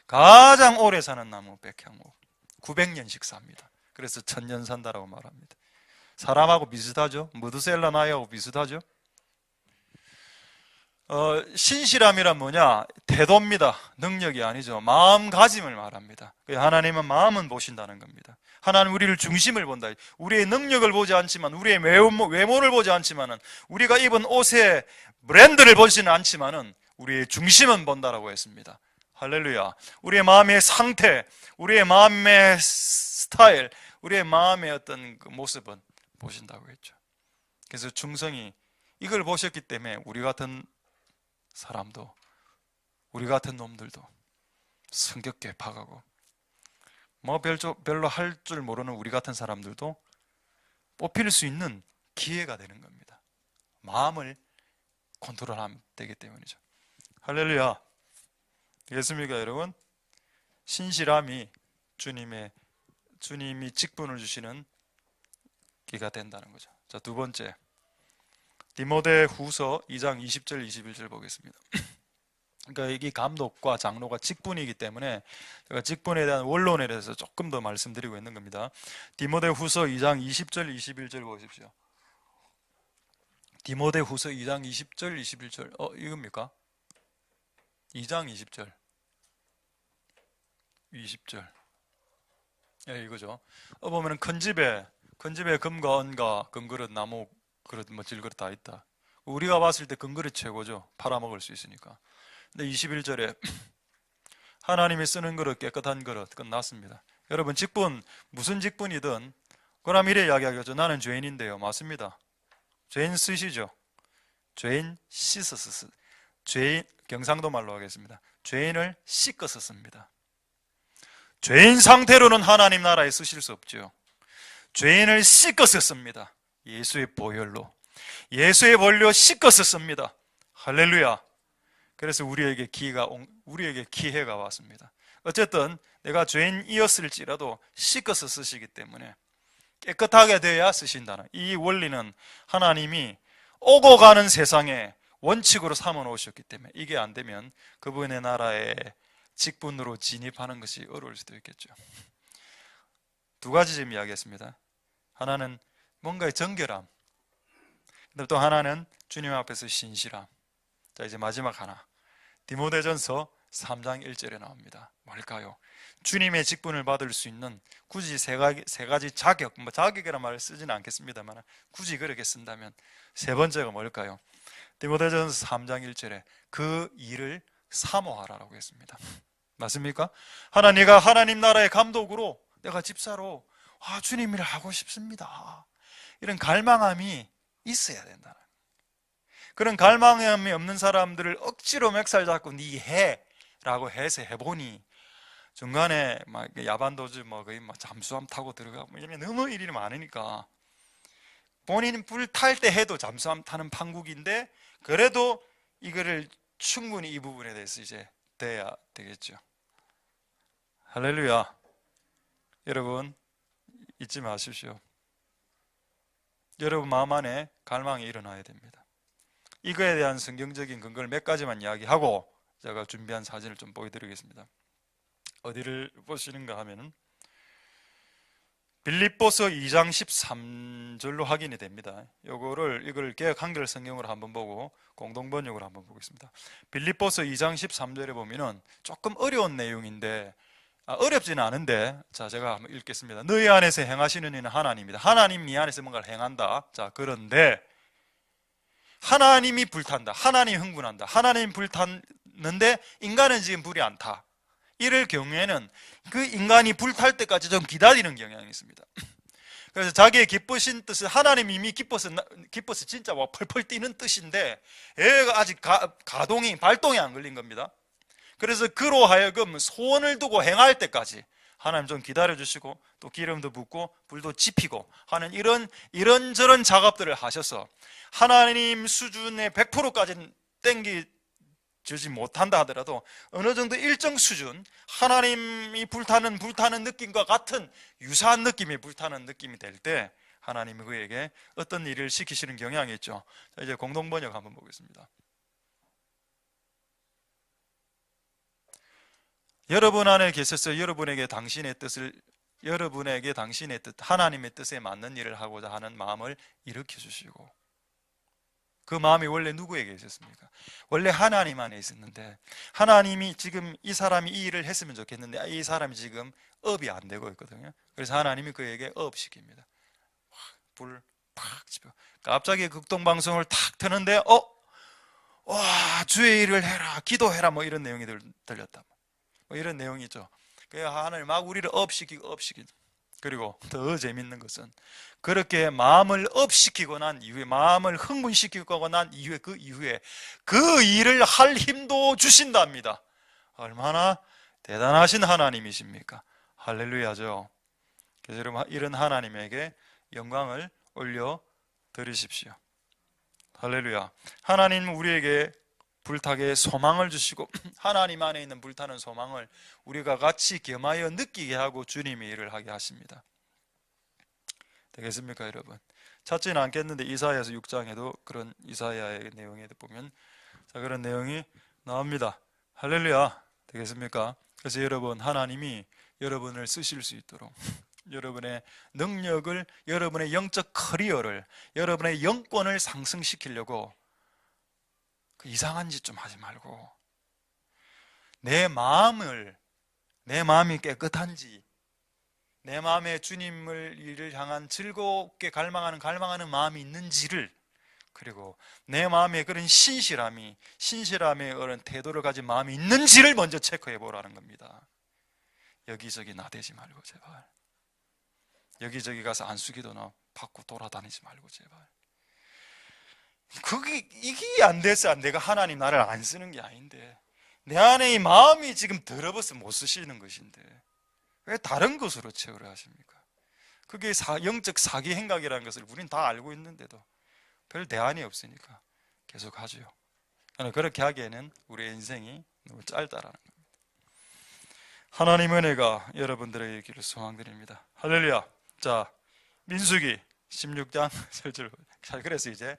가장 오래 사는 나무 백향목. 900년씩 삽니다. 그래서 1000년 산다라고 말합니다. 사람하고 비슷하죠? 무드셀라 나이하고 비슷하죠? 신실함이란 뭐냐? 태도입니다. 능력이 아니죠. 마음가짐을 말합니다. 하나님은 마음은 보신다는 겁니다. 하나님 우리를 중심을 본다. 우리의 능력을 보지 않지만, 우리의 외모를 보지 않지만은, 우리가 입은 옷의 브랜드를 보지는 않지만은 우리의 중심은 본다라고 했습니다. 할렐루야. 우리의 마음의 상태, 우리의 마음의 스타일, 우리의 마음의 어떤 그 모습은 보신다고 했죠. 그래서 충성이 이걸 보셨기 때문에 우리 같은 사람도, 우리 같은 놈들도 성격 개파가고 뭐 별로 할 줄 모르는 우리 같은 사람들도 뽑힐 수 있는 기회가 되는 겁니다. 마음을 컨트롤하면 되기 때문이죠. 할렐루야. 되겠습니까 여러분? 신실함이 주님이 직분을 주시는 기가 된다는 거죠. 자, 두 번째, 디모데후서 2장 20절 21절 보겠습니다. 그러니까 이 감독과 장로가 직분이기 때문에 제가 직분에 대한 원론에 대해서 조금 더 말씀드리고 있는 겁니다. 디모데후서 2장 20절 21절 보십시오. 디모데후서 2장 20절 21절 이겁니까? 2장 20절 20절 예, 이거죠. 보면은 큰 집에 금과 은과 금그릇, 나무 그릇, 뭐 질그릇 다 있다. 우리가 봤을 때 금그릇 최고죠. 팔아먹을 수 있으니까. 근데 21절에 하나님이 쓰는 그릇, 깨끗한 그릇 끝났습니다. 여러분 직분, 무슨 직분이든 그럼 이래 이야기하겠죠. 나는 죄인인데요. 맞습니다. 죄인 쓰시죠. 죄인 씻어서 죄인, 경상도 말로 하겠습니다. 죄인을 씻어서 씁니다. 죄인 상태로는 하나님 나라에 쓰실 수 없죠. 죄인을 씻어서 씁니다. 예수의 보혈로, 예수의 볼로 씻어서 씁니다. 할렐루야. 그래서 우리에게 기회가 왔습니다. 어쨌든 내가 죄인이었을지라도 씻어서 쓰시기 때문에 깨끗하게 되어야 쓰신다는 이 원리는 하나님이 오고 가는 세상에 원칙으로 삼아 놓으셨기 때문에 이게 안 되면 그분의 나라에 직분으로 진입하는 것이 어려울 수도 있겠죠. 두 가지 점 이야기했습니다. 하나는 뭔가의 정결함, 또 하나는 주님 앞에서 신실함. 자, 이제 마지막 하나, 디모데전서 3장 1절에 나옵니다. 뭘까요? 주님의 직분을 받을 수 있는 굳이 세 가지 자격, 자격이라는 말을 쓰지는 않겠습니다만 굳이 그렇게 쓴다면 세 번째가 뭘까요? 디모데전서 3장 1절에 그 일을 사모하라라고 했습니다. 맞습니까? 내가 하나님 나라의 감독으로, 내가 집사로 주님 일을 하고 싶습니다. 이런 갈망함이 있어야 된다. 그런 갈망함이 없는 사람들을 억지로 멱살 잡고 니 해! 라고 해서 해보니 중간에 막 야반도주 거의 잠수함 타고 들어가고 이러면 너무 일이 많으니까 본인 불 탈 때 해도 잠수함 타는 판국인데 그래도 이거를 충분히 이 부분에 대해서 이제 돼야 되겠죠. 할렐루야. 여러분 잊지 마십시오. 여러분 마음 안에 갈망이 일어나야 됩니다. 이거에 대한 성경적인 근거를 몇 가지만 이야기하고 제가 준비한 사진을 좀 보여드리겠습니다. 어디를 보시는가 하면은 빌립보서 2장 13절로 확인이 됩니다. 이걸 개역 한글 성경으로 한번 보고 공동번역으로 한번 보겠습니다. 빌립보서 2장 13절에 보면은 조금 어려운 내용인데 어렵지는 않은데, 자, 제가 한번 읽겠습니다. 너희 안에서 행하시는 이는 하나님이다. 하나님 이 안에서 뭔가를 행한다. 자, 그런데 하나님이 불탄다. 하나님이 흥분한다. 하나님이 불탔는데 인간은 지금 불이 안 타. 이럴 경우에는 그 인간이 불탈 때까지 좀 기다리는 경향이 있습니다. 그래서 자기의 기쁘신 뜻을 하나님이 이미 기뻐서 진짜 막 펄펄 뛰는 뜻인데 얘가 아직 발동이 안 걸린 겁니다. 그래서 그로 하여금 소원을 두고 행할 때까지 하나님 좀 기다려 주시고 또 기름도 붓고 불도 지피고 하는 이런저런 작업들을 하셔서 하나님 수준의 100%까지는 땡기지 못한다 하더라도 어느 정도 일정 수준 하나님이 불타는 느낌과 같은 유사한 느낌이 불타는 느낌이 될 때 하나님이 그에게 어떤 일을 시키시는 경향이 있죠. 자, 이제 공동번역 한번 보겠습니다. 여러분 안에 계셔서 여러분에게 당신의 뜻, 하나님의 뜻에 맞는 일을 하고자 하는 마음을 일으켜 주시고, 그 마음이 원래 누구에게 있었습니까? 원래 하나님 안에 있었는데 하나님이 지금 이 사람이 이 일을 했으면 좋겠는데 이 사람이 지금 업이 안 되고 있거든요. 그래서 하나님이 그에게 업시킵니다. 불 팍 집어. 갑자기 극동방송을 탁 트는데 와, 주의 일을 해라, 기도해라, 뭐 이런 내용이 들렸다. 뭐 이런 내용이죠. 그래서 하나님 막 우리를 업시키고. 그리고 더 재밌는 것은 그렇게 마음을 업시키고 난 이후에, 마음을 흥분시키고 난 이후에, 그 이후에 그 일을 할 힘도 주신답니다. 얼마나 대단하신 하나님이십니까? 할렐루야죠. 그래서 여러분, 이런 하나님에게 영광을 올려 드리십시오. 할렐루야. 하나님은 우리에게 불타게 소망을 주시고 하나님 안에 있는 불타는 소망을 우리가 같이 겸하여 느끼게 하고 주님이 일을 하게 하십니다. 되겠습니까, 여러분? 찾지는 않겠는데 이사야서 6장에도 그런 이사야의 내용에 보면 자, 그런 내용이 나옵니다. 할렐루야. 되겠습니까? 그래서 여러분, 하나님이 여러분을 쓰실 수 있도록 여러분의 능력을, 여러분의 영적 커리어를, 여러분의 영권을 상승시키려고 그 이상한 짓 좀 하지 말고 내 마음이 깨끗한지, 내 마음에 주님을 향한 즐겁게 갈망하는 마음이 있는지를, 그리고 내 마음에 그런 신실함의 그런 태도를 가진 마음이 있는지를 먼저 체크해 보라는 겁니다. 여기저기 나대지 말고 제발. 여기저기 가서 안수기도나 받고 돌아다니지 말고 제발. 이게 안 돼서 내가 하나님 나를 안 쓰는 게 아닌데, 내 안에 이 마음이 지금 더러워서 못 쓰시는 것인데 왜 다른 것으로 채우려 하십니까? 그게 영적 사기 행각이라는 것을 우린 다 알고 있는데도 별 대안이 없으니까 계속 하죠. 그렇게 하기에는 우리의 인생이 너무 짧다라는 겁니다. 하나님 은혜가 여러분들에게 있기를 소망드립니다. 할렐루야. 자, 민수기 16장 설절. 자, 그래서 이제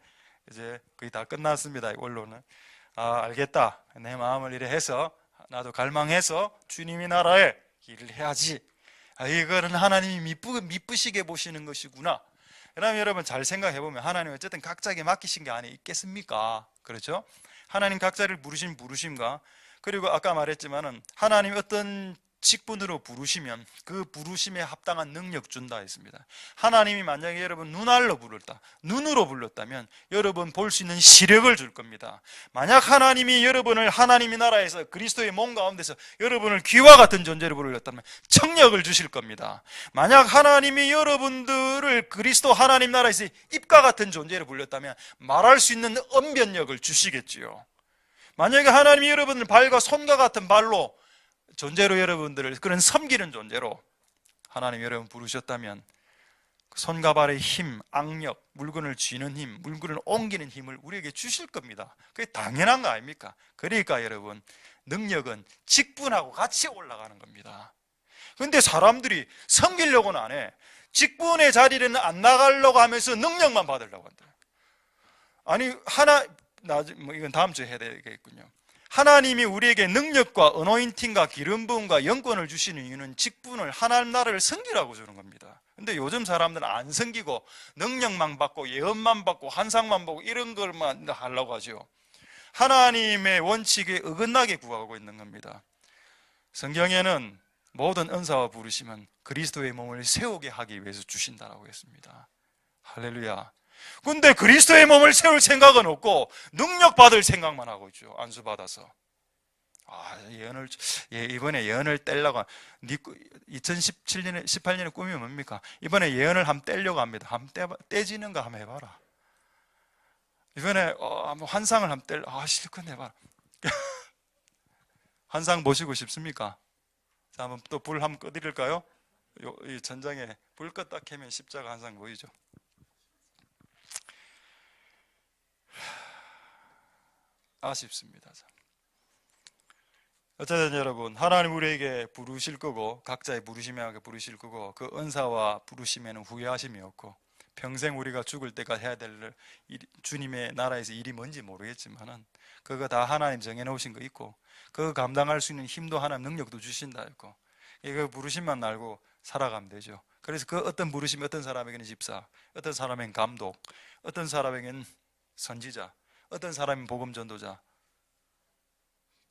거의 다 끝났습니다. 원로는 알겠다. 내 마음을 이래 해서 나도 갈망해서 주님이 나라에 일을 해야지. 이거는 하나님이 미쁘시게 보시는 것이구나. 그러면 여러분 잘 생각해 보면 하나님 어쨌든 각자에게 맡기신 게 안에 있겠습니까? 그렇죠? 하나님 각자를 부르신 부르심과, 그리고 아까 말했지만은 하나님 어떤 직분으로 부르시면 그 부르심에 합당한 능력 준다 했습니다. 하나님이 만약에 여러분 눈으로 불렀다면 여러분 볼 수 있는 시력을 줄 겁니다. 만약 하나님이 여러분을 하나님의 나라에서 그리스도의 몸 가운데서 여러분을 귀와 같은 존재로 불렀다면 청력을 주실 겁니다. 만약 하나님이 여러분들을 그리스도 하나님 나라에서 입과 같은 존재로 불렀다면 말할 수 있는 언변력을 주시겠지요. 만약에 하나님이 여러분을 발과 손과 같은 발로 존재로 여러분들을 그런 섬기는 존재로 하나님 여러분 부르셨다면 손과 발의 힘, 악력, 물건을 쥐는 힘, 물건을 옮기는 힘을 우리에게 주실 겁니다. 그게 당연한 거 아닙니까? 그러니까 여러분, 능력은 직분하고 같이 올라가는 겁니다. 그런데 사람들이 섬기려고는 안 해. 직분의 자리는 안 나가려고 하면서 능력만 받으려고 한다. 아니 이건 다음 주에 해야 되겠군요. 하나님이 우리에게 능력과 어노인팅과 기름 부음과 영권을 주시는 이유는 직분을, 하나님 나라를 섬기라고 주는 겁니다. 근데 요즘 사람들은 안 섬기고 능력만 받고 예언만 받고 환상만 보고 이런 걸만 하려고 하죠. 하나님의 원칙에 어긋나게 구하고 있는 겁니다. 성경에는 모든 은사와 부르심은 그리스도의 몸을 세우게 하기 위해서 주신다라고 했습니다. 할렐루야. 근데 그리스도의 몸을 세울 생각은 없고 능력 받을 생각만 하고 있죠. 안수 받아서. 이번에 예언을 떼려고 2017년에 18년에 꿈이 뭡니까? 이번에 예언을 한번 떼려고 합니다. 한번 떼지는가 한번 해봐라. 이번에 한번 환상을 한번 실컷 해봐라. 환상 보시고 싶습니까? 자, 한번 또 불 한번 꺼드릴까요? 이 전장에 불 껐다 켜면 십자가 환상 보이죠? 아쉽습니다. 어쨌든 여러분, 하나님 우리에게 부르실 거고 각자의 부르심에 하게 부르실 거고 그 은사와 부르심에는 후회하심이 없고 평생 우리가 죽을 때까지 해야 될 주님의 나라에서 일이 뭔지 모르겠지만은 그거 다 하나님 정해놓으신 거 있고 그거 감당할 수 있는 힘도 하나님 능력도 주신다 했고 이거 부르심만 알고 살아가면 되죠. 그래서 그 어떤 부르심이 어떤 사람에게는 집사, 어떤 사람에게는 감독, 어떤 사람에게는 선지자, 어떤 사람은 복음 전도자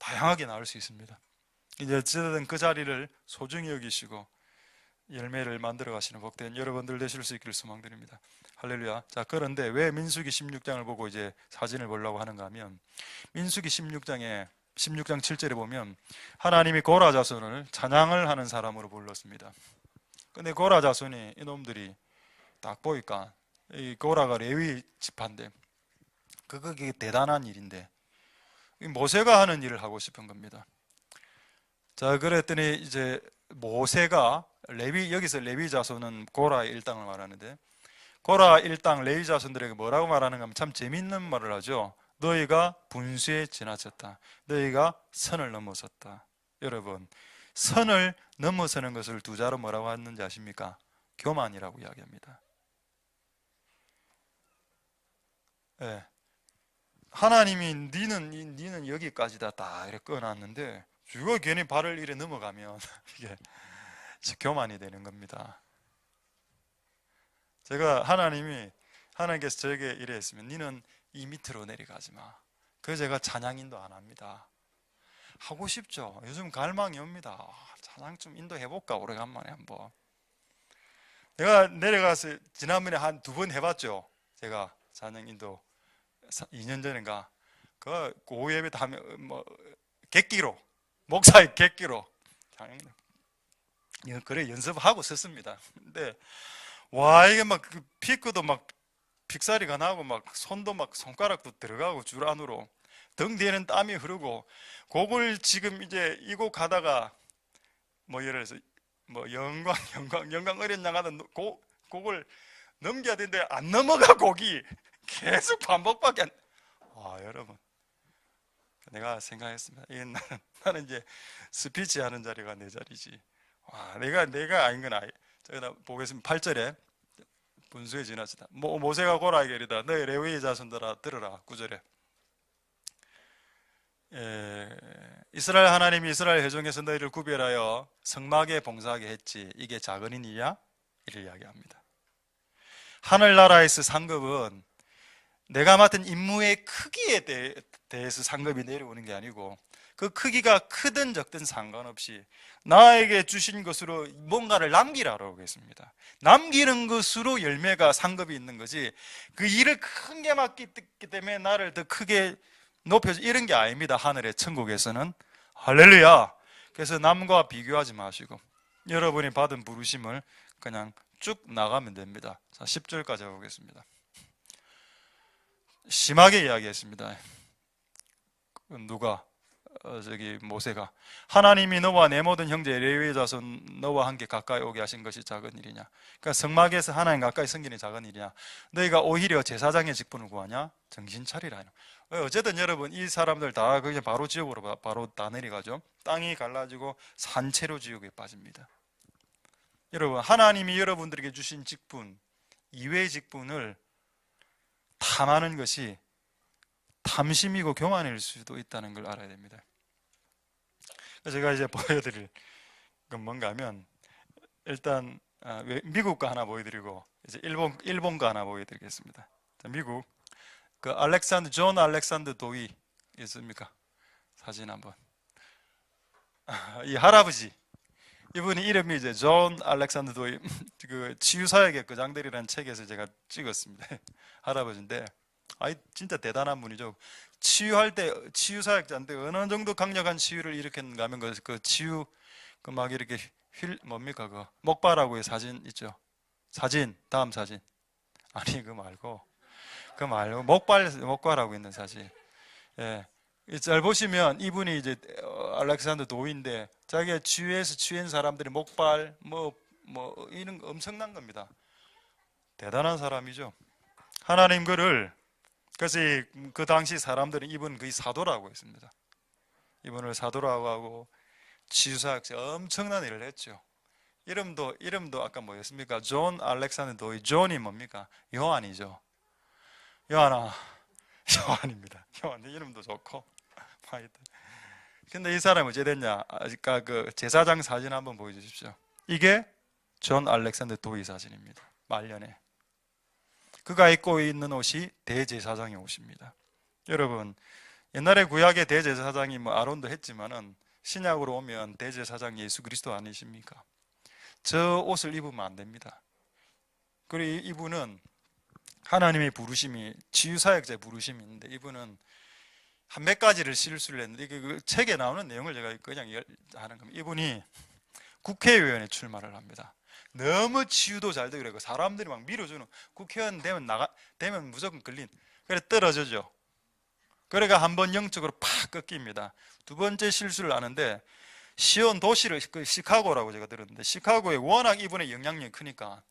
다양하게 나올 수 있습니다. 이제 어쨌든 그 자리를 소중히 여기시고 열매를 만들어 가시는 복된 여러분들 되실 수 있기를 소망드립니다. 할렐루야. 자, 그런데 왜 민수기 16장을 보고 이제 사진을 보려고 하는가 하면 민수기 16장 7절에 보면 하나님이 고라 자손을 찬양을 하는 사람으로 불렀습니다. 근데 고라 자손이 이놈들이 딱 보니까 이 고라가 레위 지파인데 그게 대단한 일인데 모세가 하는 일을 하고 싶은 겁니다. 자, 그랬더니 이제 모세가 여기서 레위 자손은 고라의 일당을 말하는데 고라 일당 레위 자손들에게 뭐라고 말하는가 하면 참 재밌는 말을 하죠. 너희가 분수에 지나쳤다. 너희가 선을 넘어섰다. 여러분, 선을 넘어서는 것을 두 자로 뭐라고 하는지 아십니까? 교만이라고 이야기합니다. 네. 하나님이 니는 여기까지다 딱 이렇게 꺼놨는데 이거 괜히 발을 이래 넘어가면 이게 교만이 되는 겁니다. 하나님께서 저에게 이래 했으면 니는 이 밑으로 내려가지 마. 그래서 제가 찬양 인도 안 합니다. 하고 싶죠. 요즘 갈망이 옵니다. 찬양 좀 인도해볼까 오래간만에 한번. 내가 내려가서 지난번에 한 2번 해봤죠. 제가 찬양 인도 2년 전인가 그 고예배 다 하면 뭐 객기로 목사의 객기로 그래 연습하고 썼습니다. 근데 와 이게 막 피크도 막 픽사리가 나고 막 손도 막 손가락도 들어가고 줄 안으로 등 뒤에는 땀이 흐르고 곡을 지금 이제 이 곡 가다가 뭐 예를 들어서 뭐 영광 어린 양하던 곡을 넘겨야 되는데 안 넘어가 곡이 계속 반복밖에 안. 여러분 내가 생각했습니다. 나는 이제 스피치 하는 자리가 내 자리지. 내가 아닌 건 아니. 제가 보겠습니다. 8절에 분수에 지나치다. 모세가 고라에게 이르다. 너희 레위의 자손들아 들으라. 9절에 이스라엘 하나님이 이스라엘 회중에서 너희를 구별하여 성막에 봉사하게 했지. 이게 작은 일이냐? 이를 이야기합니다. 하늘나라에서 상급은 내가 맡은 임무의 크기에 대해서 상급이 내려오는 게 아니고 그 크기가 크든 적든 상관없이 나에게 주신 것으로 뭔가를 남기라고 했습니다. 남기는 것으로 열매가 상급이 있는 거지 그 일을 큰 게 맡기 때문에 나를 더 크게 높여서 이런 게 아닙니다. 하늘의 천국에서는. 할렐루야. 그래서 남과 비교하지 마시고 여러분이 받은 부르심을 그냥 쭉 나가면 됩니다. 자, 10절까지 해보겠습니다. 심하게 이야기했습니다. 누가? 모세가 하나님이 너와 내 모든 형제 레위의 자손 너와 함께 가까이 오게 하신 것이 작은 일이냐? 그러니까 성막에서 하나님 가까이 섬기는 작은 일이냐? 너희가 오히려 제사장의 직분을 구하냐? 정신 차리라. 어쨌든 여러분 이 사람들 다 그냥 바로 지옥으로 바로 다 내려가죠. 땅이 갈라지고 산채로 지옥에 빠집니다. 여러분 하나님이 여러분들에게 주신 직분 이외의 직분을 탐하는 것이 탐심이고 교만일 수도 있다는 걸 알아야 됩니다. 제가 이제 보여드릴 건 뭔가 하면 일단 미국 거 하나 보여드리고 이제 일본 거 하나 보여드리겠습니다. 자, 미국 그 존 알렉산더 도이 있습니까? 사진 한번. 이 할아버지 이분이 이름이 이제 존 알렉산더 도이 그 치유사역의 거장들이라는 책에서 제가 찍었습니다. 할아버지인데 진짜 대단한 분이죠. 치유할 때 치유사역자인데 어느 정도 강력한 치유를 일으켰는가 하면 그 치유 그 막 이렇게 뭡니까 그 목발하고의 사진 있죠. 사진 다음 사진 아니 그 말고 목발하고 있는 사진. 예. 잘 보시면 이분이 이제 알렉산더 도인데 자기가 치유해서 치유한 사람들이 목발 이런 거 엄청난 겁니다. 대단한 사람이죠. 하나님 그래서 그 당시 사람들은 이분 거의 사도라고 했습니다. 이분을 사도라고 하고 치유사역자 엄청난 일을 했죠. 이름도 아까 뭐였습니까? 존 알렉산더 도이. 존이 뭡니까? 요한이죠. 요한입니다. 요한 이름도 좋고. 근데 이 사람은 어찌 됐냐? 아까 그 제사장 사진 한번 보여주십시오. 이게 존 알렉산더 도이 사진입니다. 말년에 그가 입고 있는 옷이 대제사장의 옷입니다. 여러분 옛날에 구약의 대제사장이 아론도 했지만은 신약으로 오면 대제사장 예수 그리스도 아니십니까? 저 옷을 입으면 안 됩니다. 그리고 이분은 하나님의 부르심이 치유사역자의 부르심이 있는데 이분은 한 몇 가지를 실수를 했는데 그 책에 나오는 내용을 제가 그냥 하는 겁니다. 이분이 국회의원에 출마를 합니다. 너무 치유도 잘 되고 그래고 사람들이 막 밀어주는 국회의원 되면 무조건 그래 떨어져죠. 그래가 한번 영적으로 팍 꺾입니다. 두 번째 실수를 하는데 시온 도시를 시카고라고 제가 들었는데 시카고에 워낙 이분의 영향력이 크니까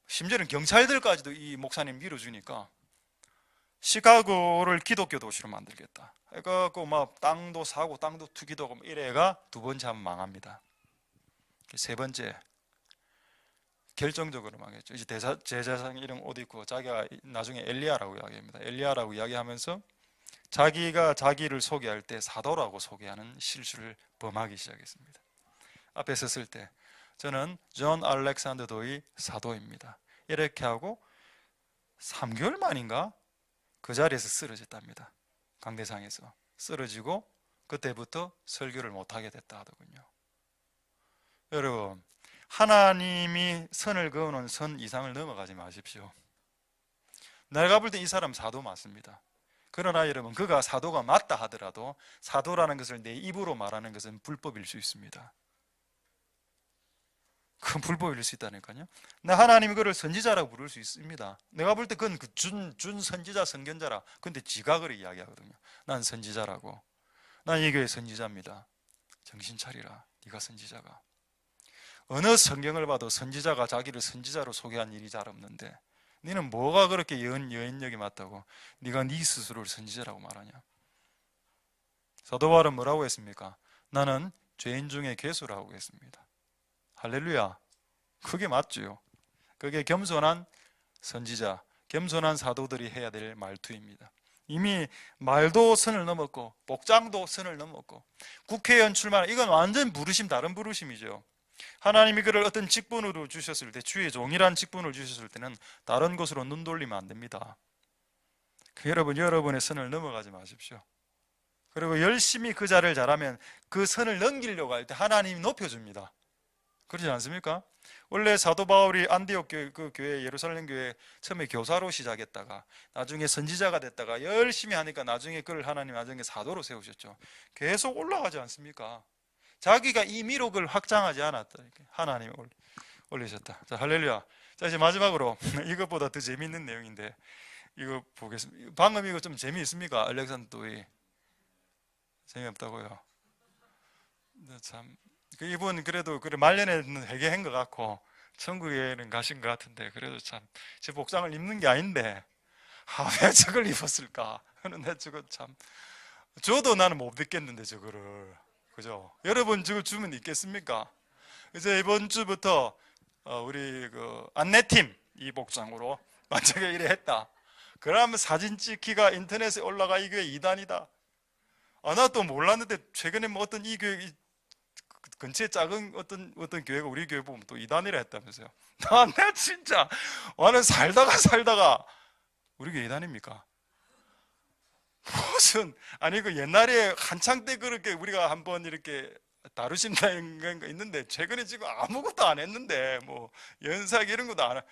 심지어는 경찰들까지도 이 목사님 밀어주니까 시카고를 기독교 도시로 만들겠다. 그래갖고 막 땅도 사고 땅도 투기도 하고 이래가 두 번째 하면 망합니다. 세 번째 결정적으로 망했죠. 이제 제사장 이름 옷 입고 자기가 나중에 엘리야라고 이야기합니다. 엘리야라고 이야기하면서 자기가 자기를 소개할 때 사도라고 소개하는 실수를 범하기 시작했습니다. 앞에 섰을 때 저는 존 알렉산더 도이 사도입니다. 이렇게 하고 3개월 만인가 그 자리에서 쓰러졌답니다. 강대상에서 쓰러지고 그때부터 설교를 못하게 됐다 하더군요. 여러분 하나님이 선을 그어놓은 선 이상을 넘어가지 마십시오. 내가 볼 때 이 사람 사도 맞습니다. 그러나 여러분 그가 사도가 맞다 하더라도 사도라는 것을 내 입으로 말하는 것은 불법일 수 있습니다. 그건 불법일 수 있다니까요. 하나님이 그를 선지자라고 부를 수 있습니다. 내가 볼 때 그건 준 선지자 선견자라. 근데 지가 그렇게 이야기하거든요. 난 선지자라고. 난 이 교회 선지자입니다. 정신 차리라. 네가 선지자가. 어느 성경을 봐도 선지자가 자기를 선지자로 소개한 일이 잘 없는데 너는 뭐가 그렇게 여인력이 맞다고 네가 네 스스로를 선지자라고 말하냐. 사도 바울은 뭐라고 했습니까? 나는 죄인 중에 괴수라고 했습니다. 할렐루야. 그게 맞죠. 그게 겸손한 선지자, 겸손한 사도들이 해야 될 말투입니다. 이미 말도 선을 넘었고 복장도 선을 넘었고 국회의원 출마, 이건 완전 다른 부르심이죠. 하나님이 그를 어떤 직분으로 주셨을 때, 주의 종이란 직분을 주셨을 때는 다른 곳으로 눈 돌리면 안 됩니다. 여러분의 선을 넘어가지 마십시오. 그리고 열심히 그 자를 잘하면 그 선을 넘기려고 할 때 하나님이 높여줍니다. 그렇지 않습니까? 원래 사도 바울이 안디옥 교회 예루살렘 교회 처음에 교사로 시작했다가 나중에 선지자가 됐다가 열심히 하니까 나중에 그를 하나님 나중에 사도로 세우셨죠. 계속 올라가지 않습니까? 자기가 이 미록을 확장하지 않았다. 하나님이 올리셨다. 자, 할렐루야. 자, 이제 마지막으로 이것보다 더 재미있는 내용인데 이거 보겠습니다. 방금 이거 좀 재미있습니까? 알렉산더도이 재미없다고요? 참. 이분 그래도 말년에는 회개한 것 같고 천국에는 가신 것 같은데 그래도 참 제 복장을 입는 게 아닌데 왜 저걸 입었을까? 그런데 저거 참 저도 나는 못 입겠는데 저거를 그죠? 여러분 저거 주면 있겠습니까? 이제 이번 주부터 우리 그 안내팀 이 복장으로 만약에 이래 했다. 그러면 사진 찍기가 인터넷에 올라가 이 교회 이단이다. 나 또 몰랐는데 최근에 뭐 어떤 이 교회 근처에 작은 어떤 교회가 우리 교회 보면 또 이단이라 했다면서요. 나 진짜 나는 살다가 우리 교회 이단입니까? 무슨 아니 그 옛날에 한창 때 그렇게 우리가 한번 이렇게 다루신다는 거 있는데 최근에 지금 아무것도 안 했는데 뭐 연사기 이런 것도 안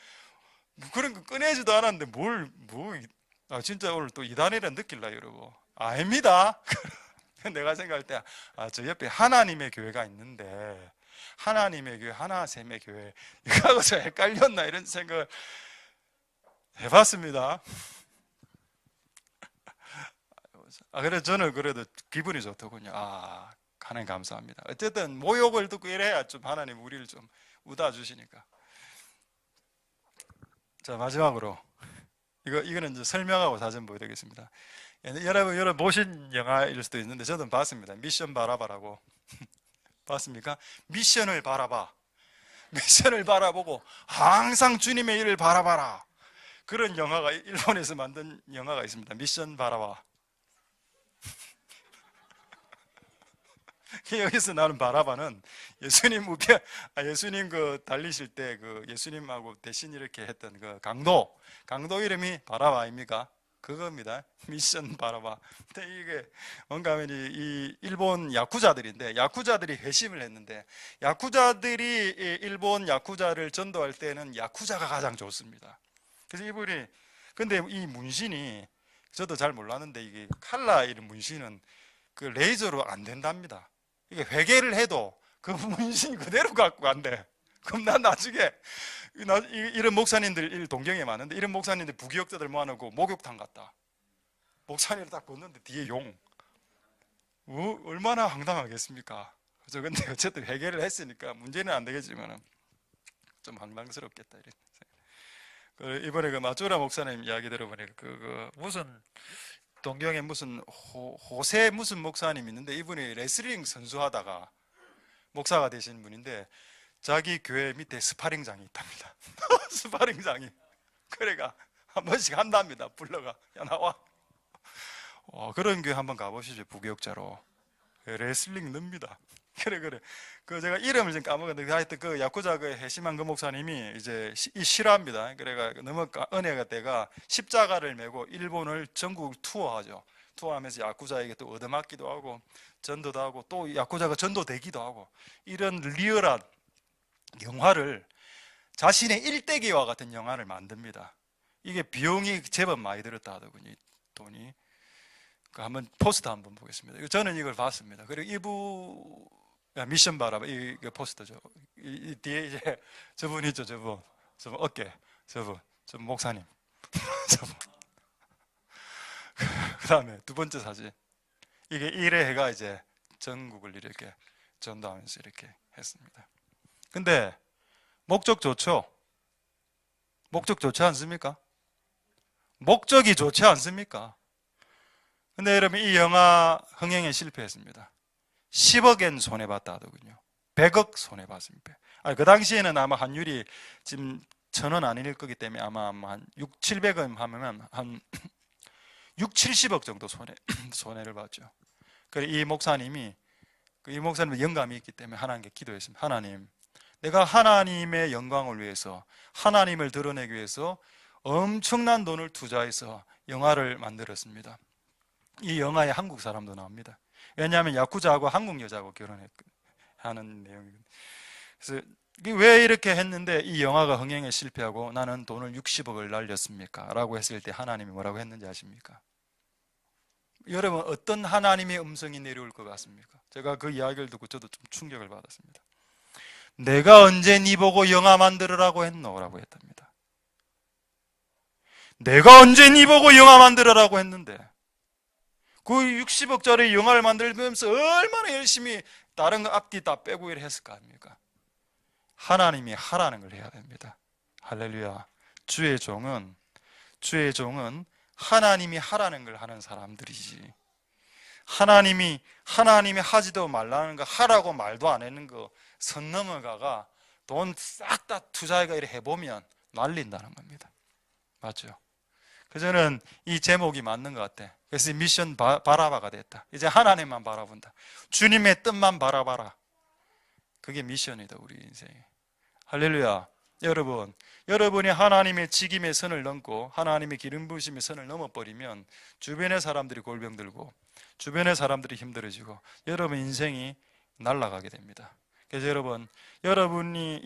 그런 거 꺼내지도 않았는데 진짜 오늘 또 이단이라 느낄라 이러고 아닙니다. 내가 생각할 때 저 옆에 하나님의 교회가 있는데 하나님의 교회 하나샘의 교회 이거하고 저 헷갈렸나 이런 생각을 해봤습니다. 그래서 저는 그래도 기분이 좋더군요. 하나님 감사합니다. 어쨌든 모욕을 듣고 이래야 좀 하나님 우리를 좀 웃어주시니까. 자, 마지막으로 이거는 이제 설명하고 사진 보여드리겠습니다. 여러분 보신 영화일 수도 있는데 저도 봤습니다. 미션 바라바라고 봤습니까? 미션을 바라봐. 미션을 바라보고 항상 주님의 일을 바라봐라. 그런 영화가 일본에서 만든 영화가 있습니다. 미션 바라봐. 여기서 나는 바라바는 예수님 그 달리실 때 그 예수님하고 대신 이렇게 했던 그 강도 이름이 바라바 아닙니까? 그겁니다. 미션 바라바. 근데 이게 뭔가 하면 이 일본 야쿠자들인데 야쿠자들이 회심을 했는데 야쿠자들이 일본 야쿠자를 전도할 때는 야쿠자가 가장 좋습니다. 그래서 이분이 근데 이 문신이 저도 잘 몰랐는데 이게 칼라 이런 문신은 그 레이저로 안 된답니다. 이게 회개를 해도 그 문신 그대로 갖고 간대. 그럼 난 나중에 이런 목사님들 동경에 많은데 이런 목사님들 부기역자들 모아놓고 목욕탕 갔다. 목사님을 딱 봤는데 뒤에 용. 얼마나 황당하겠습니까? 그죠? 근데 어쨌든 회개를 했으니까 문제는 안 되겠지만 좀 황당스럽겠다. 이번에 그 마조라 목사님 이야기 들어보니까 무슨 동경에 무슨 호세 무슨 목사님 있는데 이분이 레슬링 선수하다가 목사가 되신 분인데 자기 교회 밑에 스파링장이 있답니다. 스파링장이. 그래가 한 번씩 한답니다. 불러가. 야 나와. 그런 교회 한번 가보시죠. 부교역자로. 레슬링 늡니다. 그래. 그 제가 이름을 좀 까먹었는데 하여튼 그 야쿠자 그 해심한 그 목사님이 이제 싫어합니다. 그래가 너무 은혜가 때가 십자가를 메고 일본을 전국 투어하죠. 투어하면서 야쿠자에게 또 얻어맞기도 하고 전도도 하고 또 야쿠자가 전도되기도 하고 이런 리얼한 영화를 자신의 일대기와 같은 영화를 만듭니다. 이게 비용이 제법 많이 들었다 하더군요. 돈이. 한번 포스터 한번 보겠습니다. 저는 이걸 봤습니다. 그리고 미션 바라봐 이 포스터죠. 이 뒤에 이제 저분 있죠. 저분 어깨 저분 목사님 저분. 그 다음에 두 번째 사진 이게 1회 해가 이제 전국을 이렇게 전도하면서 이렇게 했습니다. 근데 목적 좋죠? 목적 좋지 않습니까? 목적이 좋지 않습니까? 근데 여러분 이 영화 흥행에 실패했습니다. 10억엔 손해봤다 하더군요. 100억 손해봤습니다. 그 당시에는 아마 환율이 지금 1,000원 아닐 거기 때문에 아마 한 6, 700원 하면 한 6, 70억 정도 손해를 봤죠. 그래 이 목사님은 영감이 있기 때문에 하나님께 기도했습니다. 하나님, 내가 하나님의 영광을 위해서 하나님을 드러내기 위해서 엄청난 돈을 투자해서 영화를 만들었습니다. 이 영화에 한국 사람도 나옵니다. 왜냐하면 야쿠자하고 한국 여자하고 결혼하는 내용이거든요. 그래서 왜 이렇게 했는데 이 영화가 흥행에 실패하고 나는 돈을 60억을 날렸습니까? 라고 했을 때 하나님이 뭐라고 했는지 아십니까? 여러분 어떤 하나님의 음성이 내려올 것 같습니까? 제가 그 이야기를 듣고 저도 좀 충격을 받았습니다. 내가 언제 네 보고 영화 만들으라고 했노? 라고 했답니다. 내가 언제 네 보고 영화 만들으라고 했는데 그 60억짜리 영화를 만들면서 얼마나 열심히 다른 거 앞뒤 다 빼고 이래 했을 거 아닙니까? 하나님이 하라는 걸 해야 됩니다. 할렐루야. 주의 종은 하나님이 하라는 걸 하는 사람들이지. 하나님이 하지도 말라는 거 하라고 말도 안 하는 거 선 넘어가가 돈 싹 다 투자해가 이래 해보면 날린다는 겁니다. 맞죠? 그래서 저는 이 제목이 맞는 것 같아. 그래서 미션 바라바가 됐다. 이제 하나님만 바라본다. 주님의 뜻만 바라봐라. 그게 미션이다, 우리 인생에. 할렐루야. 여러분, 여러분이 하나님의 직임의 선을 넘고 하나님의 기름 부으심의 선을 넘어버리면 주변의 사람들이 골병들고 주변의 사람들이 힘들어지고 여러분 인생이 날아가게 됩니다. 그래서 여러분, 여러분이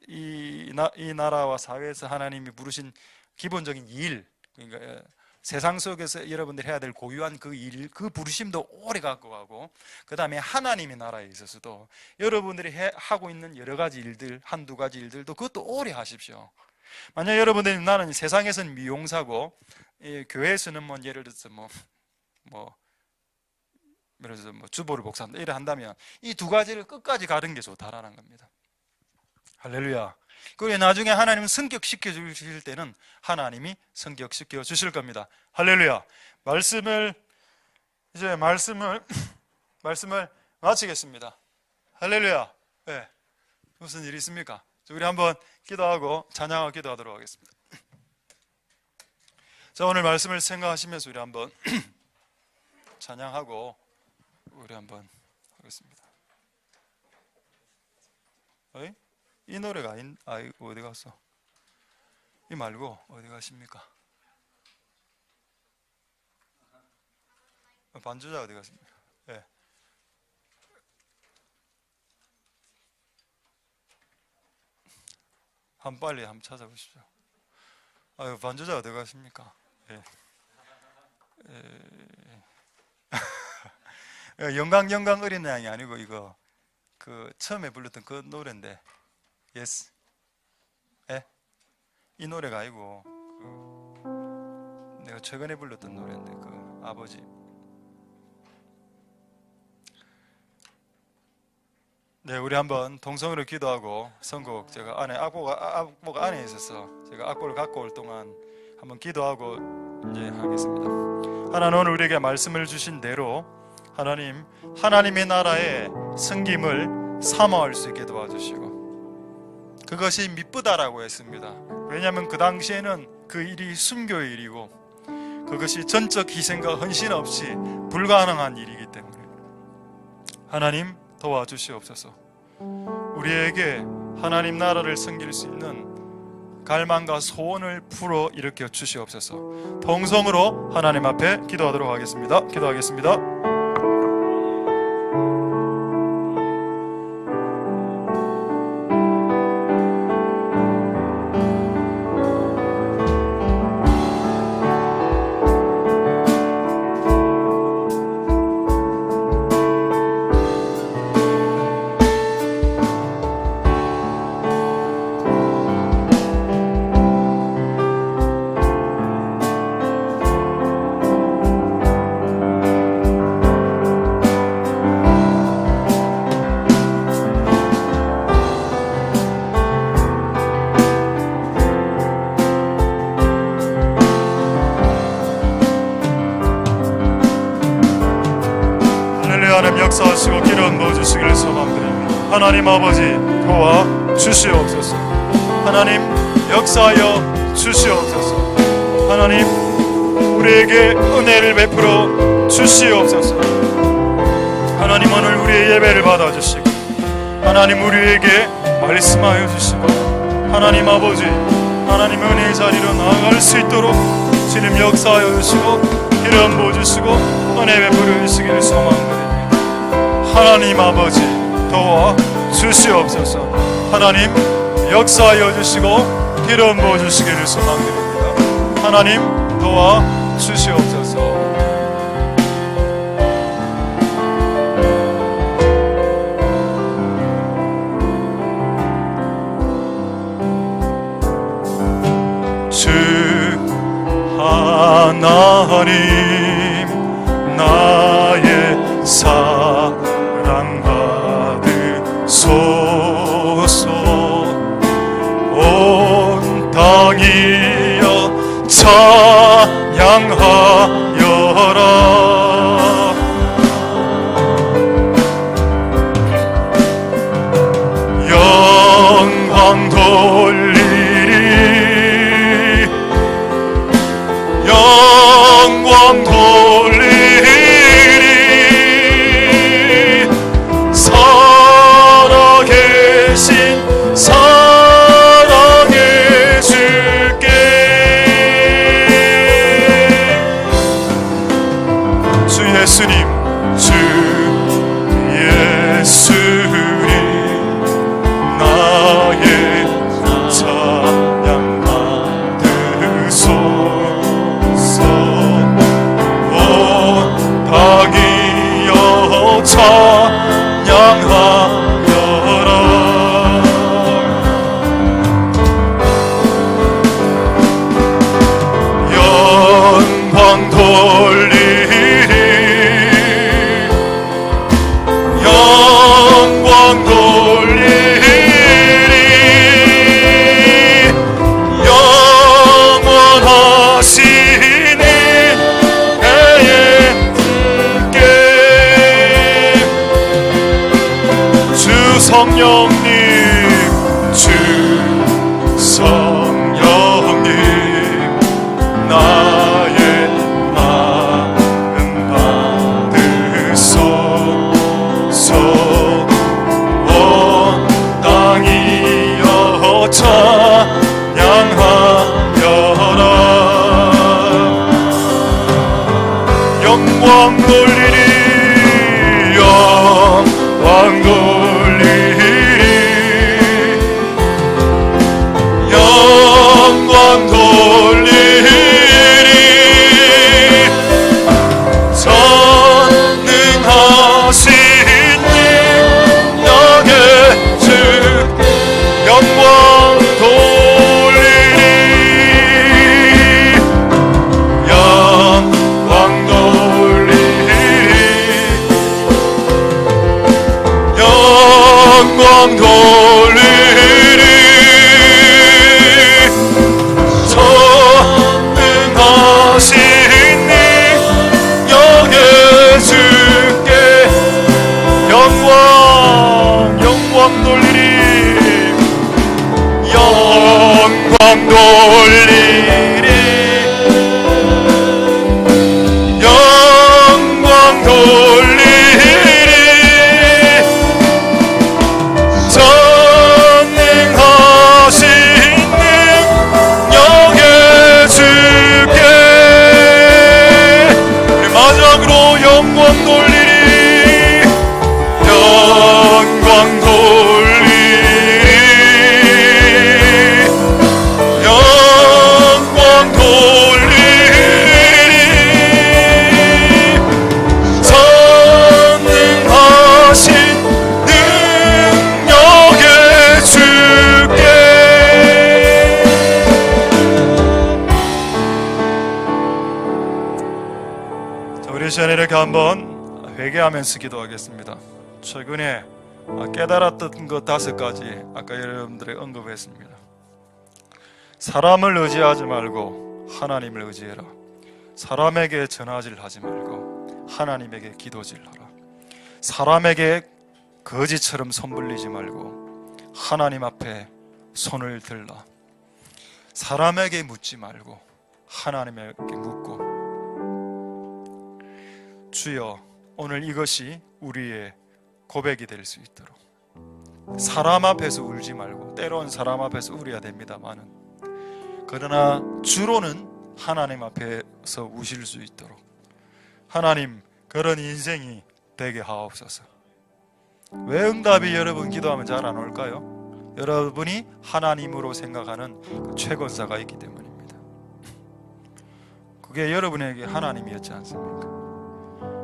이 나라와 사회에서 하나님이 부르신 기본적인 일, 그러니까 세상 속에서 여러분들이 해야 될 고유한 그 일, 그 부르심도 오래 갖고 가고, 그 다음에 하나님의 나라에 있어서도 여러분들이 하고 있는 여러 가지 일들, 한두 가지 일들도 그것도 오래 하십시오. 만약 여러분들이 나는 세상에서는 미용사고 교회에서는 뭐 예를 들어서 예를 들어서 주보를 복사한다 이래 한다면 이 두 가지를 끝까지 가는 게 좋다라는 겁니다. 할렐루야. 그리고 나중에 하나님은 성격시켜 주실 때는 하나님이 성격시켜 주실 겁니다. 할렐루야. 말씀을 마치겠습니다. 할렐루야. 네. 무슨 일이 있습니까? 우리 한번 기도하고 찬양하고 기도하도록 하겠습니다. 자, 오늘 말씀을 생각하시면서 우리 한번 찬양하고 우리 한번 하겠습니다. 어이? 이 노래가 어디 갔어? 이 말고 어디 가십니까? 반주자 어디 갔습니까? 예. 빨리 한번 찾아보십시오. 반주자 어디 가십니까? 예. 영광 어린 양이 아니고 이거 그 처음에 불렀던 그 노래인데. 예스. 예? 이 노래가 아니고 내가 최근에 불렀던 노래인데 그 아버지. 네, 우리 한번 동성으로 기도하고 선곡 제가 안에 악보가 안에 있어서 제가 악보를 갖고 올 동안 한번 기도하고 이제 하겠습니다. 하나님 오늘 우리에게 말씀을 주신 대로 하나님의 나라의 섬김을 사모할 수 있게 도와주시고 그것이 미쁘다라고 했습니다. 왜냐하면 그 당시에는 그 일이 순교의 일이고 그것이 전적 희생과 헌신 없이 불가능한 일이기 때문에 하나님 도와주시옵소서. 우리에게 하나님 나라를 섬길 수 있는 갈망과 소원을 풀어 일으켜 주시옵소서. 동성으로 하나님 앞에 기도하도록 하겠습니다. 기도하겠습니다. 역사하시고 기름 부어주시기를 소망드립니다. 하나님 아버지 도와 주시옵소서. 하나님 역사하여 주시옵소서. 하나님 우리에게 은혜를 베풀어 주시옵소서. 하나님 오늘 우리의 예배를 받아주시고 하나님 우리에게 말씀하여 주시고 하나님 아버지 하나님 은혜의 자리로 나아갈 수 있도록 주님 역사하여 주시고 기름 부어주시고 은혜 베풀어 주시기를 소망드립니다. 하나님 아버지 도와 주시옵소서. 하나님 역사하여 주시고 기름 부어 주시기를 소망드립니다. 하나님 도와 주시옵소서. 주 하나님 나의 사랑받으소서. 온 땅이여 찬양하여라. 영광 돌리리 영광 돌리리 사랑 예수님, 주 예수님 나의 찬양 받으소서. 온 땅이여 찬양하여라. 영광 돌리리, 영광 돌리리, 영원하시니 해에 주께. 주 성령님, 주 성령님 나의 마음 받으소서. 온 땅이여 찬양하여라. 영광 돌리리, 영광 돌리리, 영광 돌리리. 전능하신 능력의 주께 영광 돌리리, 영광 돌리리, 영광 돌리리. 전능하신 능력의 주께 영광, 영광 돌리리, 영광 돌리리, 영광 돌리리. 전능하신 능력의 주께. 우리 마지막으로 영광 돌리리, 영광 돌리리, 영광 돌리리. 전능하신 능력의 주께. 자, 우리 시간에 이렇게 한번 회개하면서 기도하겠습니다. 최근에 깨달았던 것 5가지 아까 여러분들이 언급했습니다. 사람을 의지하지 말고 하나님을 의지해라. 사람에게 전화질하지 말고 하나님에게 기도질하라. 사람에게 거지처럼 손 벌리지 말고 하나님 앞에 손을 들라. 사람에게 묻지 말고 하나님에게 묻고. 주여, 오늘 이것이 우리의 고백이 될 수 있도록. 사람 앞에서 울지 말고, 때론 사람 앞에서 울어야 됩니다만은, 그러나 주로는 하나님 앞에서 우실 수 있도록 하나님, 그런 인생이 되게 하옵소서. 왜 응답이 여러분 기도하면 잘 안 올까요? 여러분이 하나님으로 생각하는 그 최권사가 있기 때문입니다. 그게 여러분에게 하나님이었지 않습니까?